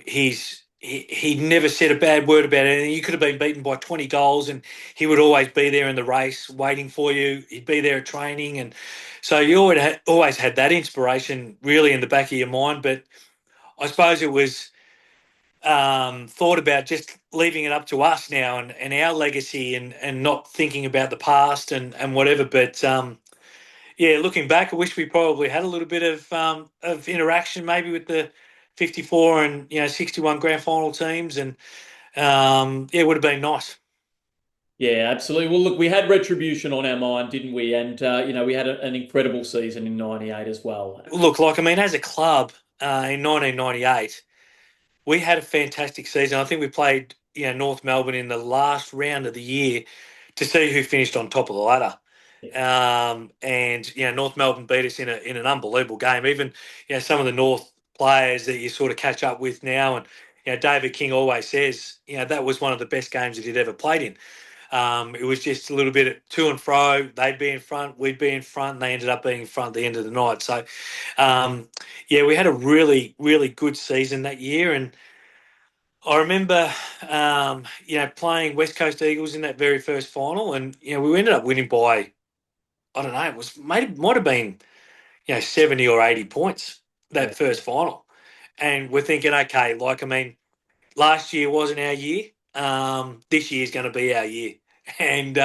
his he never said a bad word about anything. You could have been beaten by 20 goals and he would always be there in the race waiting for you. He'd be there at training. And so you always had that inspiration really in the back of your mind. But I suppose it was thought about just leaving it up to us now and our legacy and not thinking about the past and whatever. But yeah, looking back, I wish we probably had a little bit of interaction maybe with the 54 and 61 grand final teams, and yeah, it would have been nice. Yeah, absolutely. Well, look, we had retribution on our mind, didn't we? And we had an incredible season in '98 as well. Look, like I mean, as a club in 1998, we had a fantastic season. I think we played North Melbourne in the last round of the year to see who finished on top of the ladder. And North Melbourne beat us in an unbelievable game. Even some of the North players that you sort of catch up with now, and David King always says that was one of the best games that he'd ever played in. It was just a little bit of to and fro. They'd be in front, we'd be in front, and they ended up being in front at the end of the night. So, we had a really, really good season that year. And I remember, playing West Coast Eagles in that very first final, and we ended up winning by, I don't know, might have been 70 or 80 points that first final. And we're thinking, okay, like I mean, last year wasn't our year. This year's going to be our year. And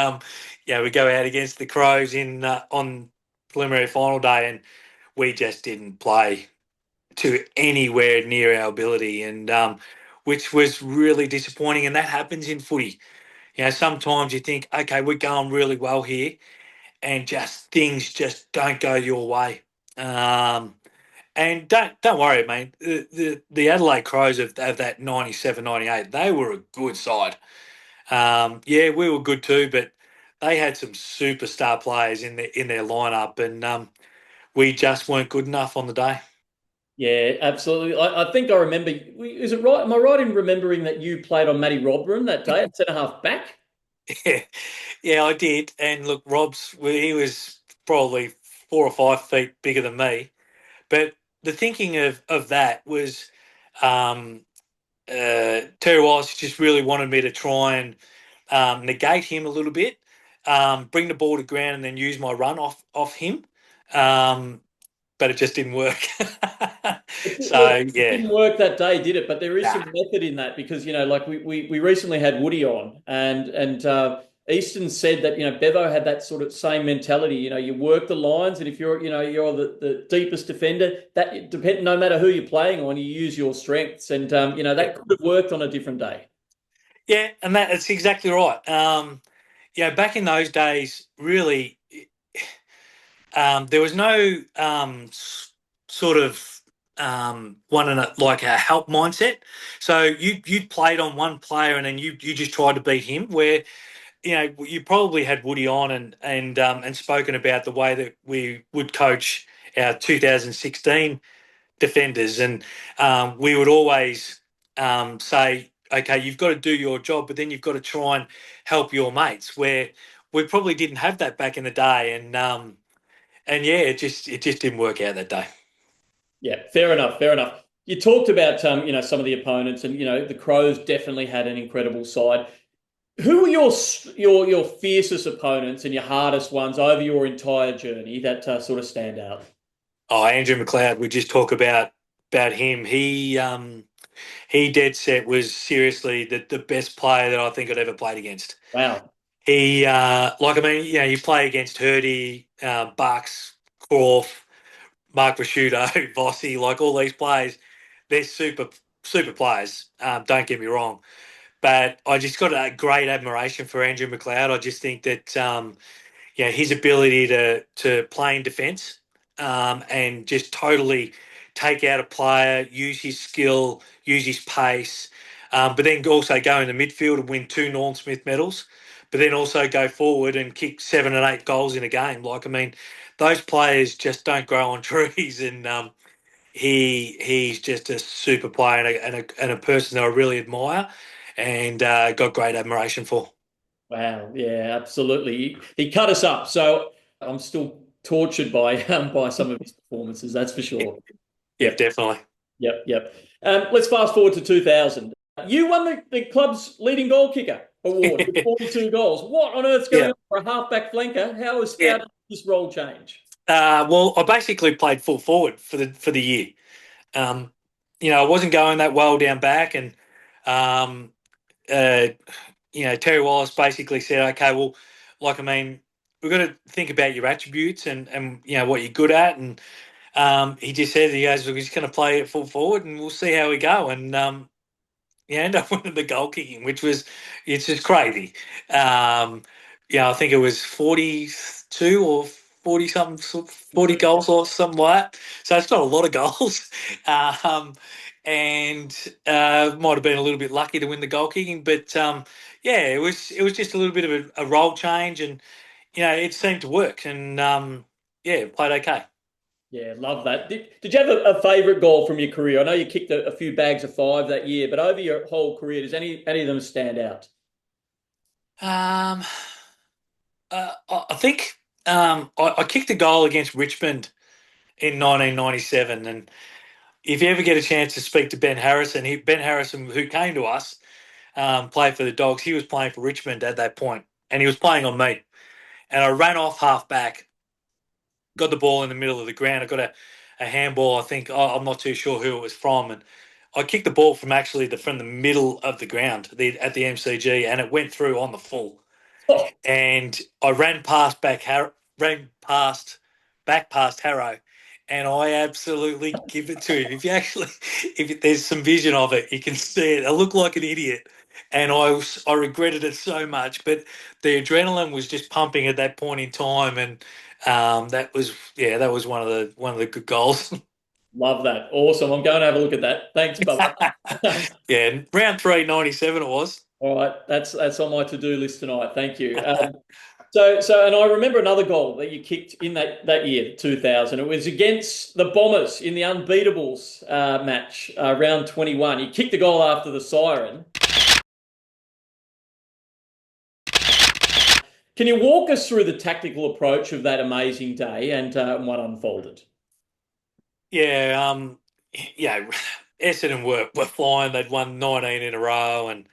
we go out against the Crows in on preliminary final day, and we just didn't play to anywhere near our ability, and which was really disappointing. And that happens in footy. Sometimes you think, okay, we're going really well here, and things just don't go your way. And don't worry, mate. The Adelaide Crows of that 97, 98, they were a good side. We were good too, but they had some superstar players in their lineup, and we just weren't good enough on the day. Yeah, absolutely. I think I remember. Is it right? Am I right in remembering that you played on Matty Rodburn that day at centre half back? Yeah, yeah, I did. And look, he was probably 4 or 5 feet bigger than me. But the thinking of that was Terry Wallace just really wanted me to try and negate him a little bit, bring the ball to ground, and then use my run off him. But it just didn't work. It didn't work that day, did it? But there is some method in that because like we recently had Woody on, and Easton said that Bevo had that sort of same mentality. You work the lines, and if you're the deepest defender, that depend no matter who you're playing on, you use your strengths, and that could have worked on a different day. Yeah, and that's exactly right. Back in those days, really, there was no sort of like a help mindset. So you played on one player and then you just tried to beat him. Where you probably had Woody on and spoken about the way that we would coach our 2016 defenders, and we would always say, okay, you've got to do your job, but then you've got to try and help your mates. Where we probably didn't have that back in the day, and yeah, it just didn't work out that day. Yeah, fair enough. Fair enough. You talked about some of the opponents, and the Crows definitely had an incredible side. Who were your fiercest opponents and your hardest ones over your entire journey that sort of stand out? Oh, Andrew McLeod. We just talk about him. He dead set was seriously the best player that I think I'd ever played against. Wow. He you play against Hurdy, Bucks, Croft, Mark Prosciutto, Vossi, like all these players. They're super players. Don't get me wrong, but I just got a great admiration for Andrew McLeod. I just think that his ability to play in defence and just totally take out a player, use his skill, use his pace, but then also go in the midfield and win 2 Norm Smith medals, but then also go forward and kick 7 and 8 goals in a game. Like, I mean, those players just don't grow on trees, and he's just a super player and a person that I really admire and got great admiration for. Wow. Yeah, absolutely. He cut us up. So I'm still tortured by some of his performances. That's for sure. Yeah, definitely. Yep. Let's fast forward to 2000. You won the club's leading goal kicker award with 42 goals. What on earth's going Yeah, on for a halfback flanker? How yeah. did this role change? Well, I basically played full forward for the year. Um, I wasn't going that well down back, and um, uh, Terry Wallace basically said, "Okay, well, we've got to think about your attributes and what you're good at." And he just said, "He goes, we're just going to play it full forward, and we'll see how we go." And end up winning the goal kicking, it's just crazy. I think it was 42 or 40 something, 40 goals or something like that. So it's not a lot of goals. Um, and might have been a little bit lucky to win the goal kicking, but it was just a little bit of a role change, and it seemed to work, and played okay. Yeah, love that. Did you have a favourite goal from your career? I know you kicked a few bags of five that year, but over your whole career, does any of them stand out? Um, I think I kicked a goal against Richmond in 1997, and if you ever get a chance to speak to Ben Harrison, who came to us, played for the Dogs. He was playing for Richmond at that point, and he was playing on me. And I ran off half back, got the ball in the middle of the ground. I got a handball. I think I'm not too sure who it was from, and I kicked the ball from actually from the middle of the ground at the MCG, and it went through on the full. Oh, And I ran back past Harrow, and I absolutely give it to him. If there's some vision of it, you can see it. I look like an idiot, and I regretted it so much. But the adrenaline was just pumping at that point in time, and that was one of the good goals. love that. Awesome. I'm going to have a look at that. Thanks, Bubba. Yeah, round 397 it was. All right, that's on my to-do list tonight. Thank you. And I remember another goal that you kicked in that year, 2000. It was against the Bombers in the Unbeatables match, round 21. You kicked the goal after the siren. Can you walk us through the tactical approach of that amazing day and what unfolded? Yeah, Essendon were flying. They'd won 19 in a row, and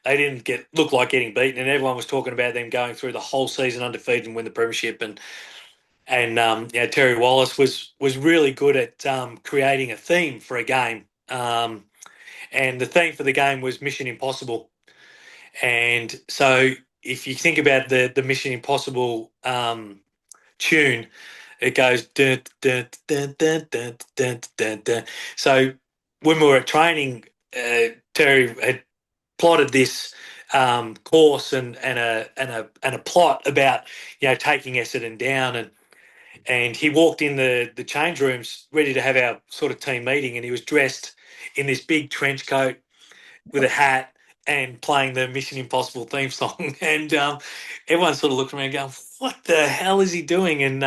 they didn't look like getting beaten. And everyone was talking about them going through the whole season undefeated and win the premiership. And Terry Wallace was really good at creating a theme for a game. And the theme for the game was Mission Impossible. And so if you think about the Mission Impossible tune, it goes dun, dun, dun, dun, dun, dun, dun, dun. So when we were at training, Terry had plotted this course and a plot about taking Essendon down, and he walked in the change rooms ready to have our sort of team meeting, and he was dressed in this big trench coat with a hat and playing the Mission Impossible theme song. And everyone sort of looked around going, what the hell is he doing? And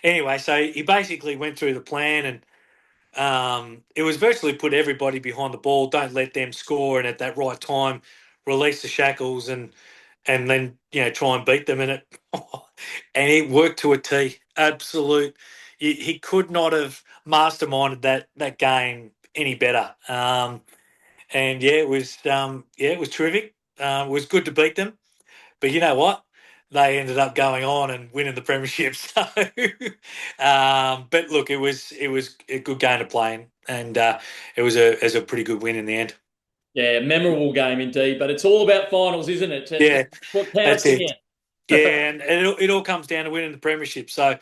anyway, so he basically went through the plan, and it was virtually put everybody behind the ball, don't let them score, and at that right time, release the shackles and then try and beat them. And it worked to a T. Absolute. He could not have masterminded that game any better. And it was terrific. It was good to beat them, but you know what? They ended up going on and winning the premiership. So, but look, it was a good game to play in, and it was a pretty good win in the end. Yeah, memorable game indeed. But it's all about finals, isn't it? And Yeah, what that's counts in the it. end. Yeah, and it all comes down to winning the premiership. So,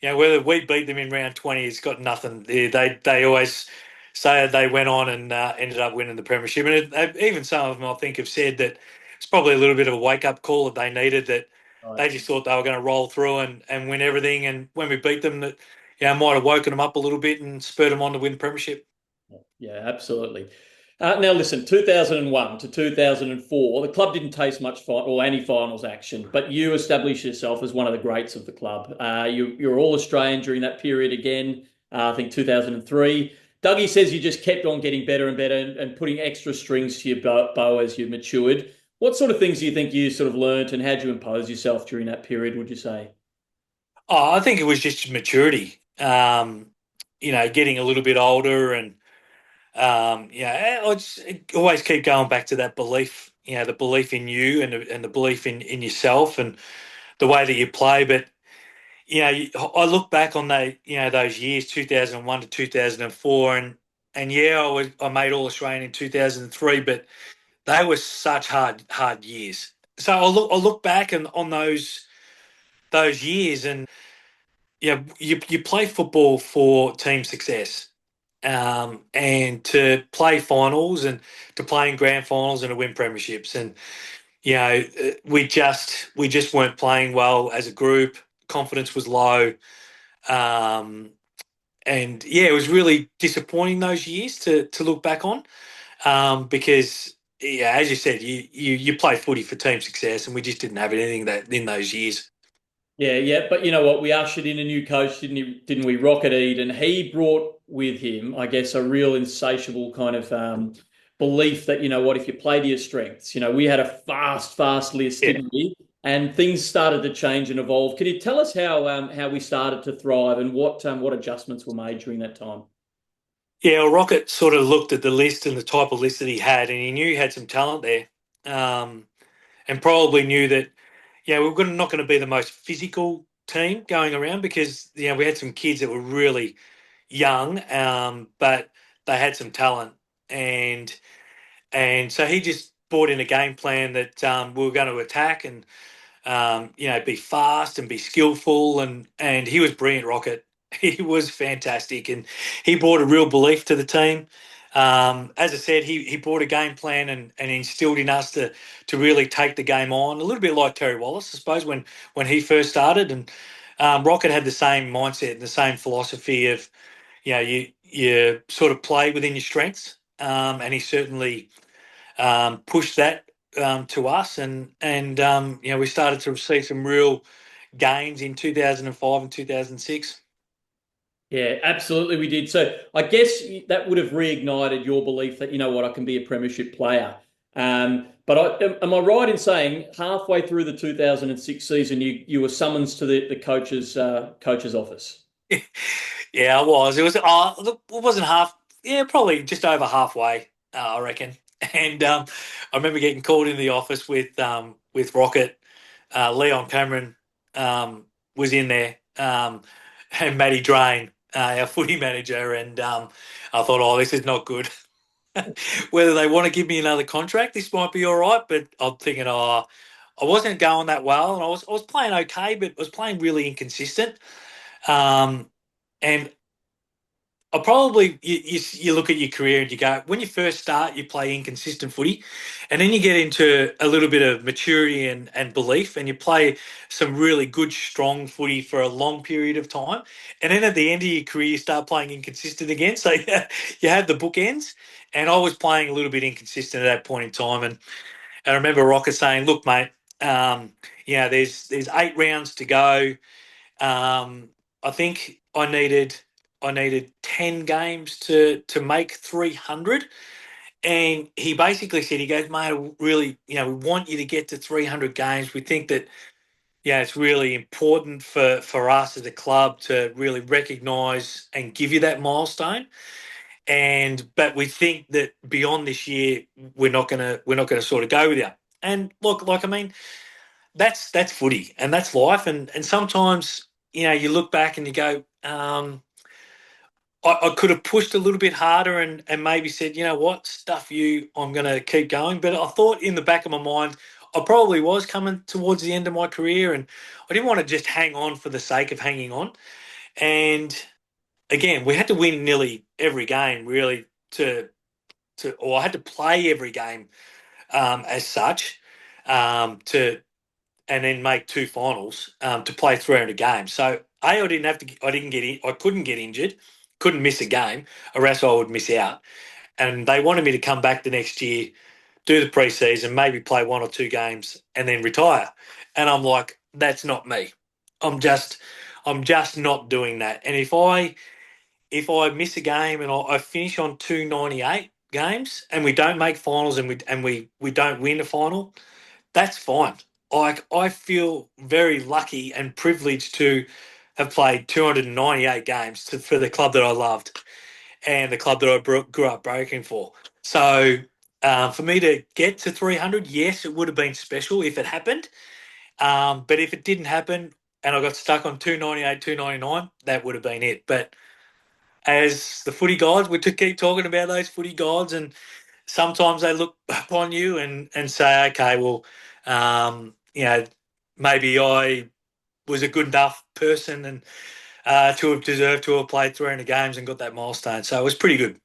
whether we beat them in round 20, it's got nothing. They always say they went on and ended up winning the premiership. And even some of them, I think, have said that it's probably a little bit of a wake up call that they needed. That Right. they just thought they were going to roll through and win everything. And when we beat them, that might have woken them up a little bit and spurred them on to win the premiership. Yeah, absolutely. Now, listen, 2001 to 2004, the club didn't taste much or any finals action, but you established yourself as one of the greats of the club. You were all Australian during that period again, I think 2003. Dougie says you just kept on getting better and better and putting extra strings to your bow as you matured. What sort of things do you think you sort of learnt, and how'd you impose yourself during that period, would you say? Oh, I think it was just maturity. Getting a little bit older, and I just always keep going back to that belief, the belief in you and the belief in yourself and the way that you play. But I look back on those years, 2001 to 2004, and I made All Australian in 2003, but they were such hard years. So I look back and on those years, and you play football for team success, and to play finals and to play in grand finals and to win premierships, and we just weren't playing well as a group. Confidence was low, and it was really disappointing those years to look back on, because as you said, you play footy for team success, and we just didn't have anything that in those years. Yeah. But you know what? We ushered in a new coach, didn't we? Rodney Eade, and he brought with him, I guess, a real insatiable kind of belief that, you know what, if you play to your strengths, we had a fast list, Yeah. didn't we? And things started to change and evolve. Can you tell us how we started to thrive and what adjustments were made during that time? Yeah, well, Rocket sort of looked at the list and the type of list that he had, and he knew he had some talent there, and probably knew that, we're not going to be the most physical team going around because, we had some kids that were really young, but they had some talent, and so he just brought in a game plan that we were going to attack and be fast and be skillful, and he was brilliant, Rocket. He was fantastic, and he brought a real belief to the team. As I said, he brought a game plan and instilled in us to really take the game on, a little bit like Terry Wallace, I suppose, when he first started. And Rocket had the same mindset and the same philosophy of, you sort of play within your strengths, and he certainly pushed that to us, and we started to see some real gains in 2005 and 2006. Yeah, absolutely, we did. So I guess that would have reignited your belief that, you know what, I can be a premiership player. But am I right in saying halfway through the 2006 season, you were summoned to the coach's office? Yeah, I was. It wasn't half. Yeah, probably just over halfway, I reckon. And I remember getting called in the office with Rocket. Leon Cameron was in there, and Matty Drain, our footy manager, and I thought, oh, this is not good. Whether they want to give me another contract, this might be all right. But I'm thinking, oh, I wasn't going that well, and I was playing okay, but I was playing really inconsistent. And I probably you look at your career and you go, when you first start, you play inconsistent footy, and then you get into a little bit of maturity and belief, and you play some really good, strong footy for a long period of time, and then at the end of your career, you start playing inconsistent again. So you have the bookends, and I was playing a little bit inconsistent at that point in time, and I remember Rocker saying, "Look, mate, there's 8 rounds to go. I think I needed 10 games to make 300." And he basically said, he goes, "Mate, really, we want you to get to 300 games. We think that, it's really important for us as a club to really recognise and give you that milestone. But we think that beyond this year, we're not gonna sort of go with you." And look, like, I mean, that's footy and that's life. And sometimes, you look back and you go, I could have pushed a little bit harder and maybe said, you know what, stuff you, I'm going to keep going. But I thought in the back of my mind, I probably was coming towards the end of my career, and I didn't want to just hang on for the sake of hanging on. And again, we had to win nearly every game, really, or I had to play every game as such, to and then make 2 finals, to play 300 games. So I didn't have to. I didn't get in. I couldn't get injured. Couldn't miss a game, or else I would miss out. And they wanted me to come back the next year, do the preseason, maybe play 1 or 2 games, and then retire. And I'm like, that's not me. I'm just, I'm just not doing that. And if I miss a game and I finish on 298 games and we don't make finals and we don't win a final, that's fine. Like, I feel very lucky and privileged to have played 298 games for the club that I loved. and the club that I grew up breaking for. So for me to get to 300, yes, it would have been special if it happened. But if it didn't happen and I got stuck on 298, 299, that would have been it. But as the footy gods, we keep talking about those footy gods, and sometimes they look upon you and say, okay, well, maybe I was a good enough person and to have deserved to have played 300 games and got that milestone. So it was pretty good.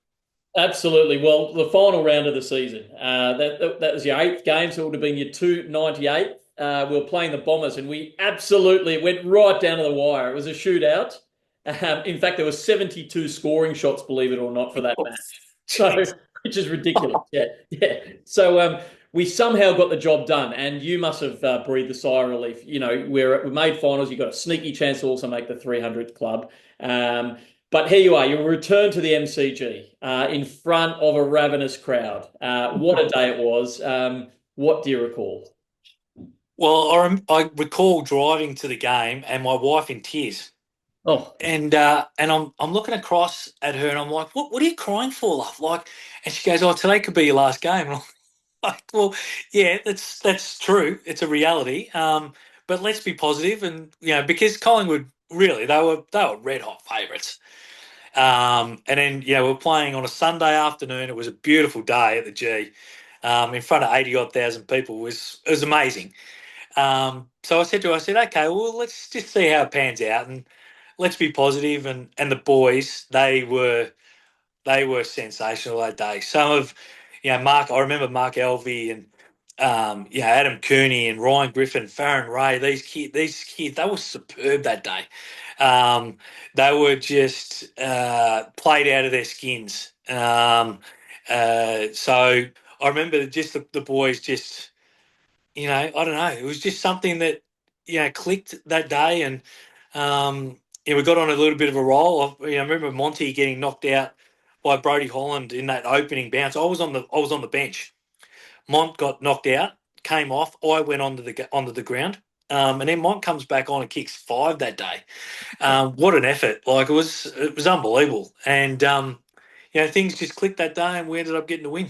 Absolutely. Well, the final round of the season, that was your eighth game, so it would have been your 298. We were playing the Bombers, and we absolutely went right down to the wire. It was a shootout. In fact, there were 72 scoring shots, believe it or not, for that match. So, which is ridiculous. Yeah, yeah. So we somehow got the job done, and you must have breathed a sigh of relief. You know, we made finals. You got a sneaky chance to also make the 300th club. But here you are. You return to the MCG in front of a ravenous crowd. What a day it was. What do you recall? Well, I recall driving to the game and my wife in tears. Oh, And I'm looking across at her and I'm like, what are you crying for, love? Like, and she goes, oh, today could be your last game. And I'm like, well, yeah, that's true. It's a reality. But let's be positive, and because Collingwood really they were red hot favourites. And then we're playing on a Sunday afternoon. It was a beautiful day at the G, in front of 80 odd thousand people. It was amazing. So I said to her, I said, okay, well, let's just see how it pans out and let's be positive. And the boys, they were sensational that day. Some of, Mark, I remember Mark Elvey and, Adam Cooney and Ryan Griffin, Farron Ray, these kids, they were superb that day. They were just played out of their skins. So I remember just the boys just, I don't know. It was just something that, clicked that day. And, we got on a little bit of a roll. I remember Monty getting knocked out by Brodie Holland in that opening bounce. I was on the bench. Mont got knocked out, came off. I went onto the ground. And then Mont comes back on and kicks 5 that day. What an effort. Like it was unbelievable. And, things just clicked that day and we ended up getting the win.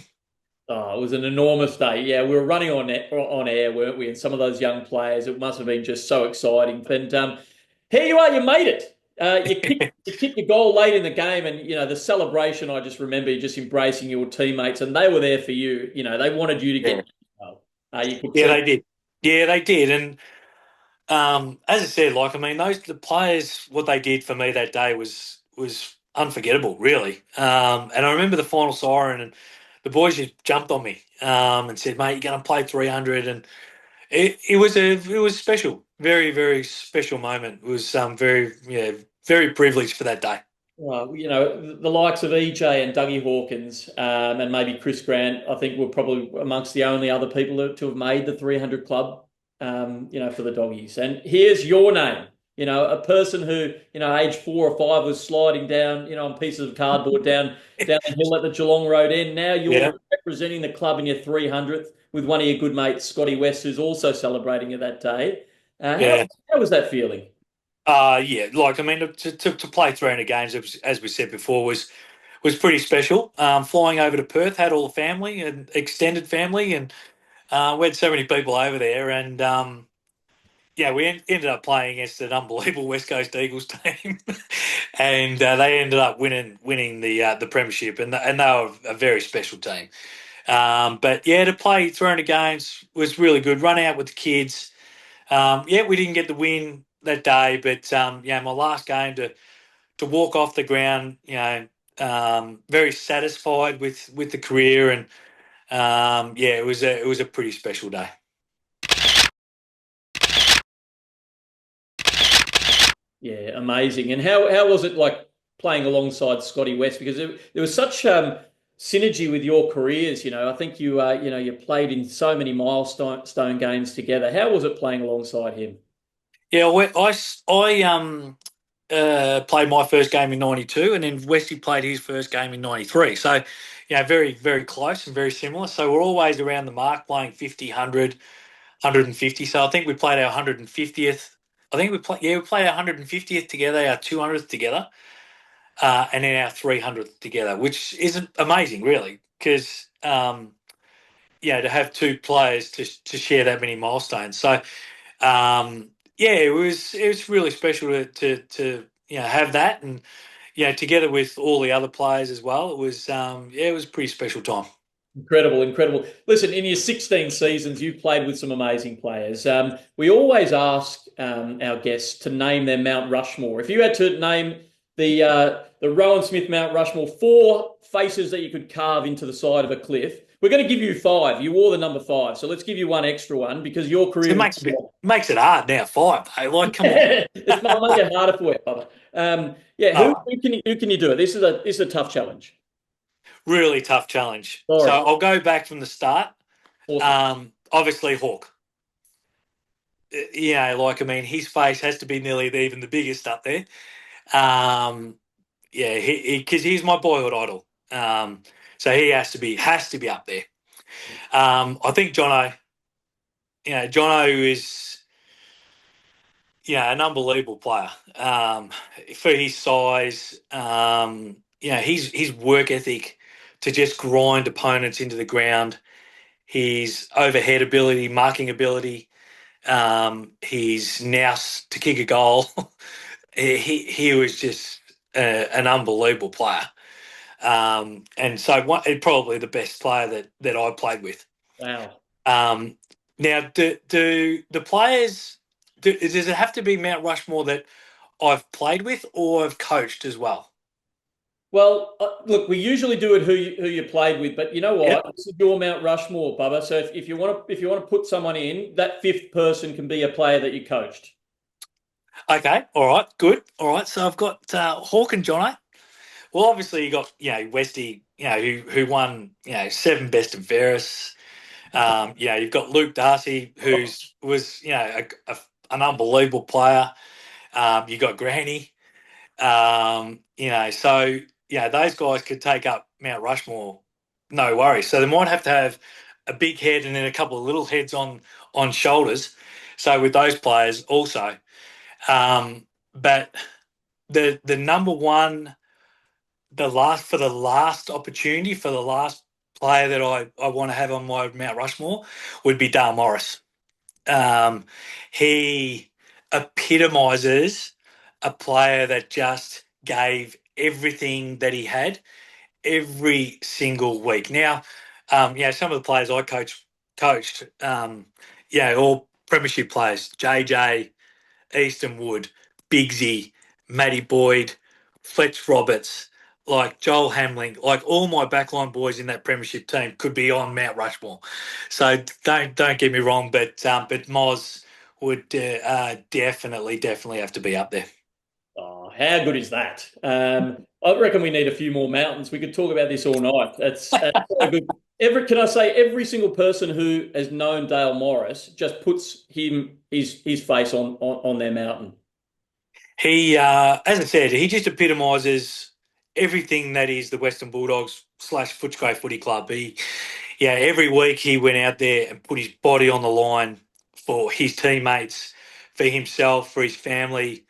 oh, it was an enormous day. Yeah, we were running on air, weren't we? And some of those young players, it must have been just so exciting. And here you are, you made it. You kicked your goal late in the game, and the celebration. I just remember you just embracing your teammates, and they were there for you. They wanted you to Yeah, get. You could yeah, see. they did. Yeah, they did. And as I said, like, I mean, the players, what they did for me that day was unforgettable, really. And I remember the final siren, and the boys just jumped on me and said, "Mate, you're going to play 300," and it was special, very very special moment. It was very privileged for that day. The likes of EJ and Dougie Hawkins, and maybe Chris Grant, I think were probably amongst the only other people to have made the 300 club, for the doggies. And here's your name, a person who, age 4 or 5 was sliding down, on pieces of cardboard down the hill at the Geelong Road end. Now Yeah, you're representing the club in your 300th with one of your good mates, Scotty West, who's also celebrating it that day. yeah. How was that feeling? Yeah, like, I mean, to play 300 games, as we said before, was pretty special. Flying over to Perth, had all the family and extended family, and we had so many people over there. And we ended up playing against an unbelievable West Coast Eagles team, and they ended up winning the premiership, and they were a very special team. But yeah, to play 300 games was really good. Run out with the kids. We didn't get the win that day, but my last game to walk off the ground, very satisfied with the career, and it was a pretty special day. Yeah, amazing. And how was it like playing alongside Scotty West? Because there was such synergy with your careers. I think you played in so many milestone games together. How was it playing alongside him? Yeah, I played my first game in '92, and then Westy played his first game in '93. So, very, very close and very similar. So we're always around the mark, playing 50, 100, 150. So I think we played our 150th. I think we played our 150th together, our 200th together. and then our 300th together, which is amazing, really, because to have two players to share that many milestones. So it was really special to have that, and together with all the other players as well. It was it was a pretty special time. Incredible, incredible. Listen, in your 16 seasons, you've played with some amazing players. We always ask our guests to name their Mount Rushmore. If you had to name the Rowan Smith Mount Rushmore, 4 faces that you could carve into the side of a cliff. We're going to give you 5. You wore the number 5, so let's give you one extra one because your career It makes it hard now. 5. Hey, like, come on. It's not make it harder for you, Bubba. Who can you do it? This is a tough challenge. Really tough challenge. Sorry. So I'll go back from the start. Awesome. Obviously, Hawk. His face has to be nearly even the biggest up there. Because he's my boyhood idol. So he has to be up there. I think Jono. Jono is an unbelievable player. For his size, his work ethic to just grind opponents into the ground, his overhead ability, marking ability, his nous to kick a goal. he was just an unbelievable player. And so probably the best player that I played with. Wow. Now, do the players, does it have to be Mount Rushmore that I've played with or I've coached as well? Well, look, we usually do it who you played with, but you know what? Yep. This is your Mount Rushmore, Bubba. So if you want to put someone in, that 5th person can be a player that you coached. Okay, all right, good. All right, so I've got Hawk and Jono. Well, obviously you got Westy, who won 7 best and fairest. You've got Luke Darcy, who was an unbelievable player. You got Granny. Those guys could take up Mount Rushmore, no worries. So they might have to have a big head and then a couple of little heads on shoulders. So with those players also, but the number one, the last opportunity for the last player that I want to have on my Mount Rushmore would be Dale Morris. He epitomises a player that just gave everything that he had every single week. Now, some of the players I coached, all Premiership players, JJ, Easton Wood, Bigsy, Matty Boyd, Fletch Roberts, like Joel Hamling, like all my backline boys in that Premiership team could be on Mount Rushmore. So don't get me wrong, but Moz would definitely have to be up there. Oh, how good is that? I reckon we need a few more mountains. We could talk about this all night. That's so good. Can I say every single person who has known Dale Morris just puts his face on their mountain. He, as I said, he just epitomises everything that is the Western Bulldogs / Footscray Footy Club. Every week he went out there and put his body on the line for his teammates, for himself, for his family.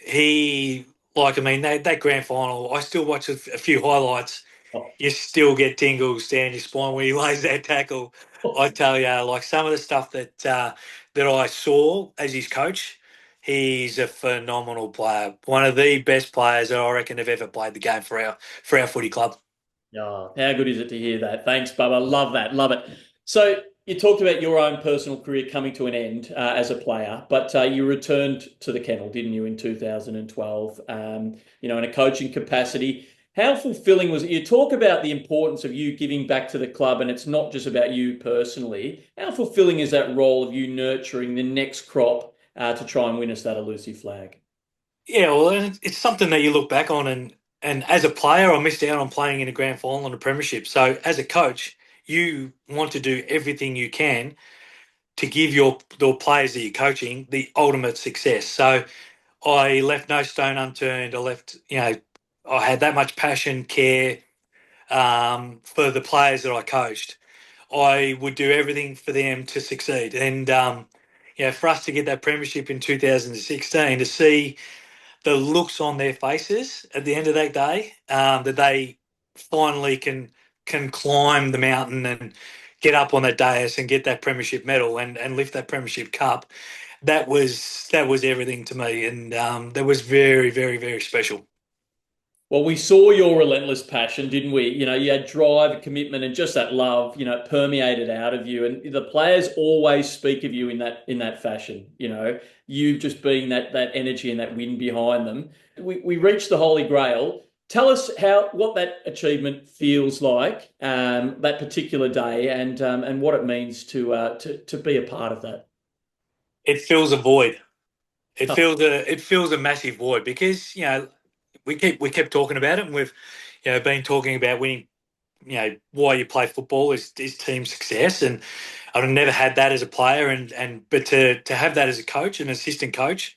That grand final, I still watch a few highlights. Oh. You still get tingles down your spine when he lays that tackle. I tell you, like some of the stuff that I saw as his coach, he's a phenomenal player. One of the best players that I reckon have ever played the game for our footy club. Oh, how good is it to hear that? Thanks, Bubba. Love that. Love it. So you talked about your own personal career coming to an end as a player, but you returned to the Kennel, didn't you, in 2012, in a coaching capacity. How fulfilling was it? You talk about the importance of you giving back to the club, and it's not just about you personally. How fulfilling is that role of you nurturing the next crop to try and win us that elusive flag? Yeah, well, it's something that you look back on, and as a player, I missed out on playing in a grand final and a premiership. So as a coach, you want to do everything you can to give the players that you're coaching the ultimate success. So I left no stone unturned. I had that much passion, care for the players that I coached. I would do everything for them to succeed. And, for us to get that premiership in 2016, to see the looks on their faces at the end of that day, that they finally can climb the mountain and get up on that dais and get that premiership medal and lift that premiership cup. That was everything to me, and that was very, very, very special. Well, we saw your relentless passion, didn't we? You know, you had drive, commitment, and just that love, permeated out of you. And the players always speak of you in that fashion, you just being that energy and that wind behind them. We reached the Holy Grail. Tell us what that achievement feels like, that particular day, and what it means to be a part of that. It fills a void. It fills a massive void because we kept talking about it, and we've been talking about winning. Why you play football is team success, and I've never had that as a player, but to have that as a coach, an assistant coach,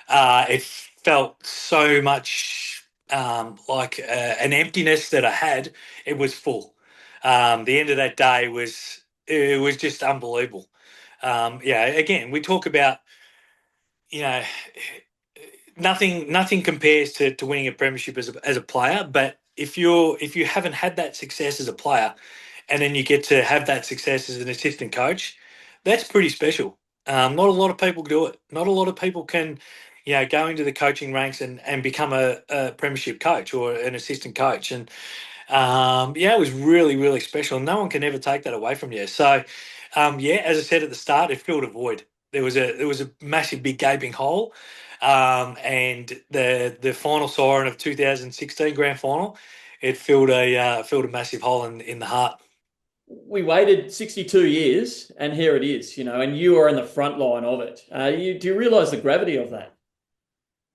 it felt so much like an emptiness that I had. It was full. The end of that day was just unbelievable. Again, we talk about you know nothing compares to winning a premiership as a player. But if you haven't had that success as a player, and then you get to have that success as an assistant coach, that's pretty special. Not a lot of people do it. Not a lot of people can, go into the coaching ranks and become a premiership coach or an assistant coach. And it was really, really special. No one can ever take that away from you. So, as I said at the start, it filled a void. There was a massive, big gaping hole, and the final siren of 2016 grand final, it filled a massive hole in the heart. We waited 62 years, and here it is, and you are in the front line of it. Do you realise the gravity of that?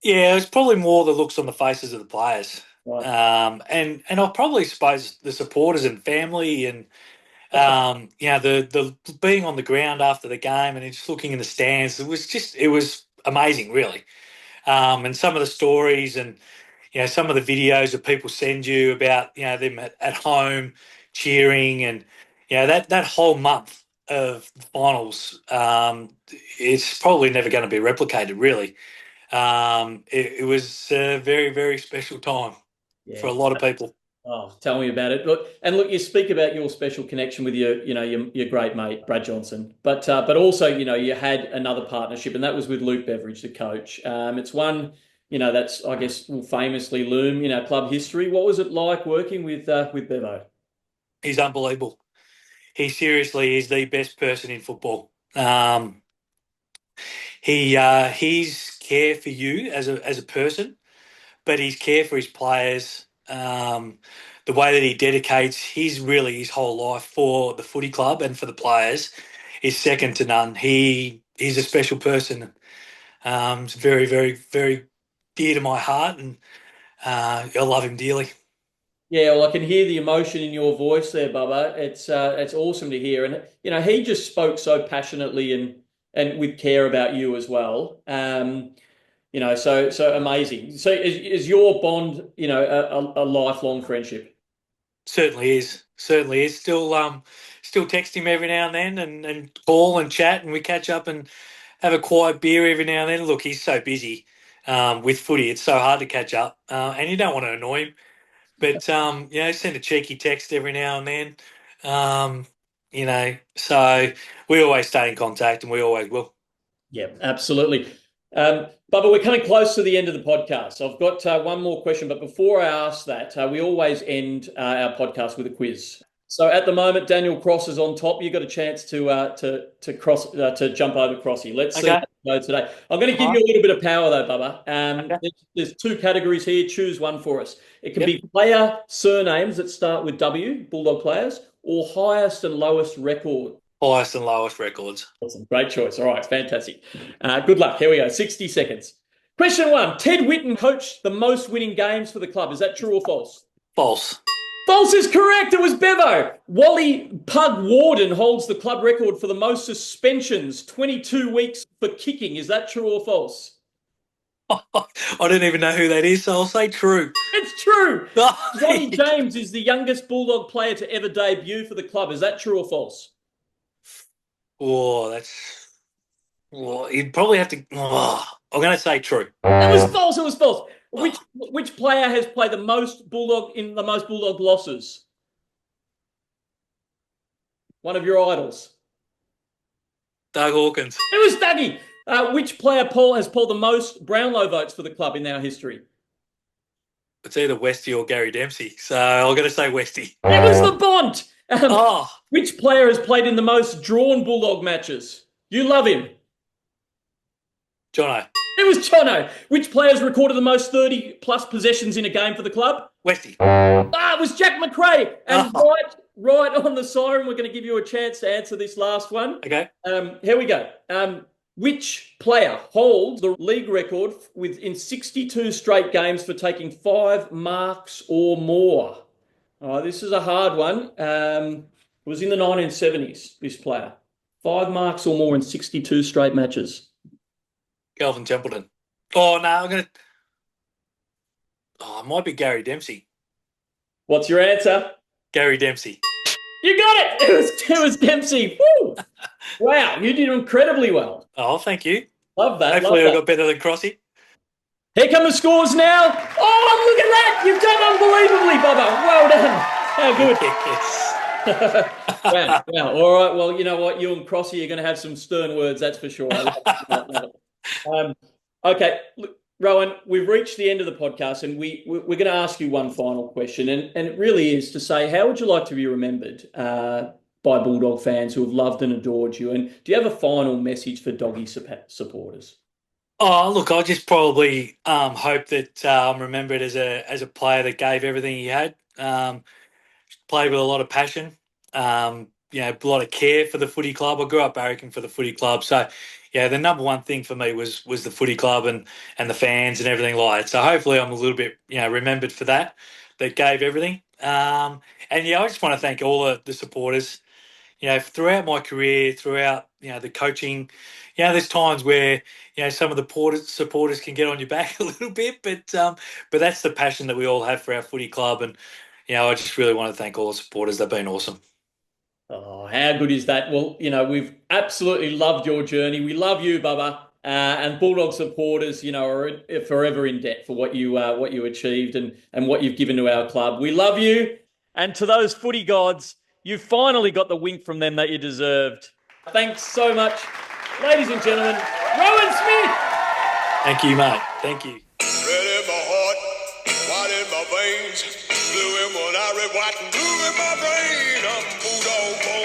Yeah, it's probably more the looks on the faces of the players, Right. and I probably suppose the supporters and family, and the being on the ground after the game and just looking in the stands. It was amazing, really. And some of the stories and some of the videos that people send you about them at home cheering, and that whole month of finals, it's probably never going to be replicated, really. It was a very, very special time for Yeah. a lot of people. Oh, tell me about it. Look, you speak about your special connection with your great mate Brad Johnson, but also you had another partnership, and that was with Luke Beveridge, the coach. It's one that's, I guess, will famously loom in our club history. What was it like working with Bevo? He's unbelievable. He seriously is the best person in football. He's care for you as a person, but his care for his players, the way that he dedicates his whole life for the footy club and for the players, is second to none. He's a special person. It's very, very, very dear to my heart, and I love him dearly. Yeah, well, I can hear the emotion in your voice there, Bubba. It's awesome to hear, and he just spoke so passionately and with care about you as well. So amazing. So is your bond, a lifelong friendship? Certainly is. Certainly is. Still text him every now and then, and call and chat, and we catch up and have a quiet beer every now and then. Look, he's so busy with footy; it's so hard to catch up, and you don't want to annoy him. But send a cheeky text every now and then. So we always stay in contact, and we always will. Yeah, absolutely. Bubba, we're coming close to the end of the podcast. I've got one more question, but before I ask that, we always end our podcast with a quiz. So at the moment, Daniel Cross is on top. You've got a chance to jump over Crossy. Let's see how we go today. I'm going to give you a little bit of power though, Bubba. There's two categories here. Choose one for us. It can be player surnames that start with W, Bulldog players, or highest and lowest record. Highest and lowest records. Awesome. Great choice. All right. Fantastic. Good luck. Here we go. 60 seconds. Question one. Ted Whitten coached the most winning games for the club. Is that true or false? False. False is correct. It was Bevo. Wally Pug Warden holds the club record for the most suspensions, 22 weeks for kicking. Is that true or false? I don't even know who that is, so I'll say true. It's true. Johnny James is the youngest Bulldog player to ever debut for the club. Is that true or false? Oh, you'd probably have to. I'm going to say true. It was false. It was false. Which player has played the most Bulldog losses? One of your idols. Doug Hawkins. It was Dougie. Which player has pulled the most Brownlow votes for the club in our history? It's either Westy or Gary Dempsey. So I'm going to say Westy. It was the Bont. Oh, Which player has played in the most drawn Bulldog matches? You love him. Jono. It was Jono. Which player has recorded the most 30-plus possessions in a game for the club? Westy. It was Jack McRae. And Oh. right on the siren, we're going to give you a chance to answer this last one. Okay. Here we go. Which player holds the league record in 62 straight games for taking 5 marks or more? This is a hard one. It was in the 1970s, this player. 5 marks or more in 62 straight matches. Calvin Templeton. Oh, no, I'm going to... Oh, it might be Gary Dempsey. What's your answer? Gary Dempsey. You got it! It was Dempsey. Woo! Wow, you did incredibly well. Oh, thank you. Love that. Hopefully I got better than Crossy. Here come the scores now. Oh, look at that. You've done unbelievably, Bubba. Well done. How good. Yes. Wow. All right. Well, you know what? You and Crossy are going to have some stern words, that's for sure. Okay. Look, Rowan, we've reached the end of the podcast, and we're going to ask you one final question. And it really is to say, how would you like to be remembered by Bulldog fans who have loved and adored you? And do you have a final message for Doggy supporters? Oh, look, I just probably hope that I'm remembered as a player that gave everything he had, played with a lot of passion, a lot of care for the footy club. I grew up barracking for the footy club. So, the number one thing for me was the footy club and the fans and everything like that. So hopefully I'm a little bit, remembered for that gave everything. I just want to thank all the supporters, throughout my career, throughout, the coaching. There's times where, some of the supporters can get on your back a little bit, but that's the passion that we all have for our footy club. And, I just really want to thank all the supporters. They've been awesome. Oh, how good is that? Well, we've absolutely loved your journey. We love you, Bubba. And Bulldog supporters, are forever in debt for what you achieved and what you've given to our club. We love you. And to those footy gods, you finally got the wink from them that you deserved. Thanks so much. Ladies and gentlemen, Rowan Smith. Thank you, mate. Thank you. Red in my heart, white in my veins, blue in one eye, red, white, and blue in my brain. I'm Bulldog Rohan.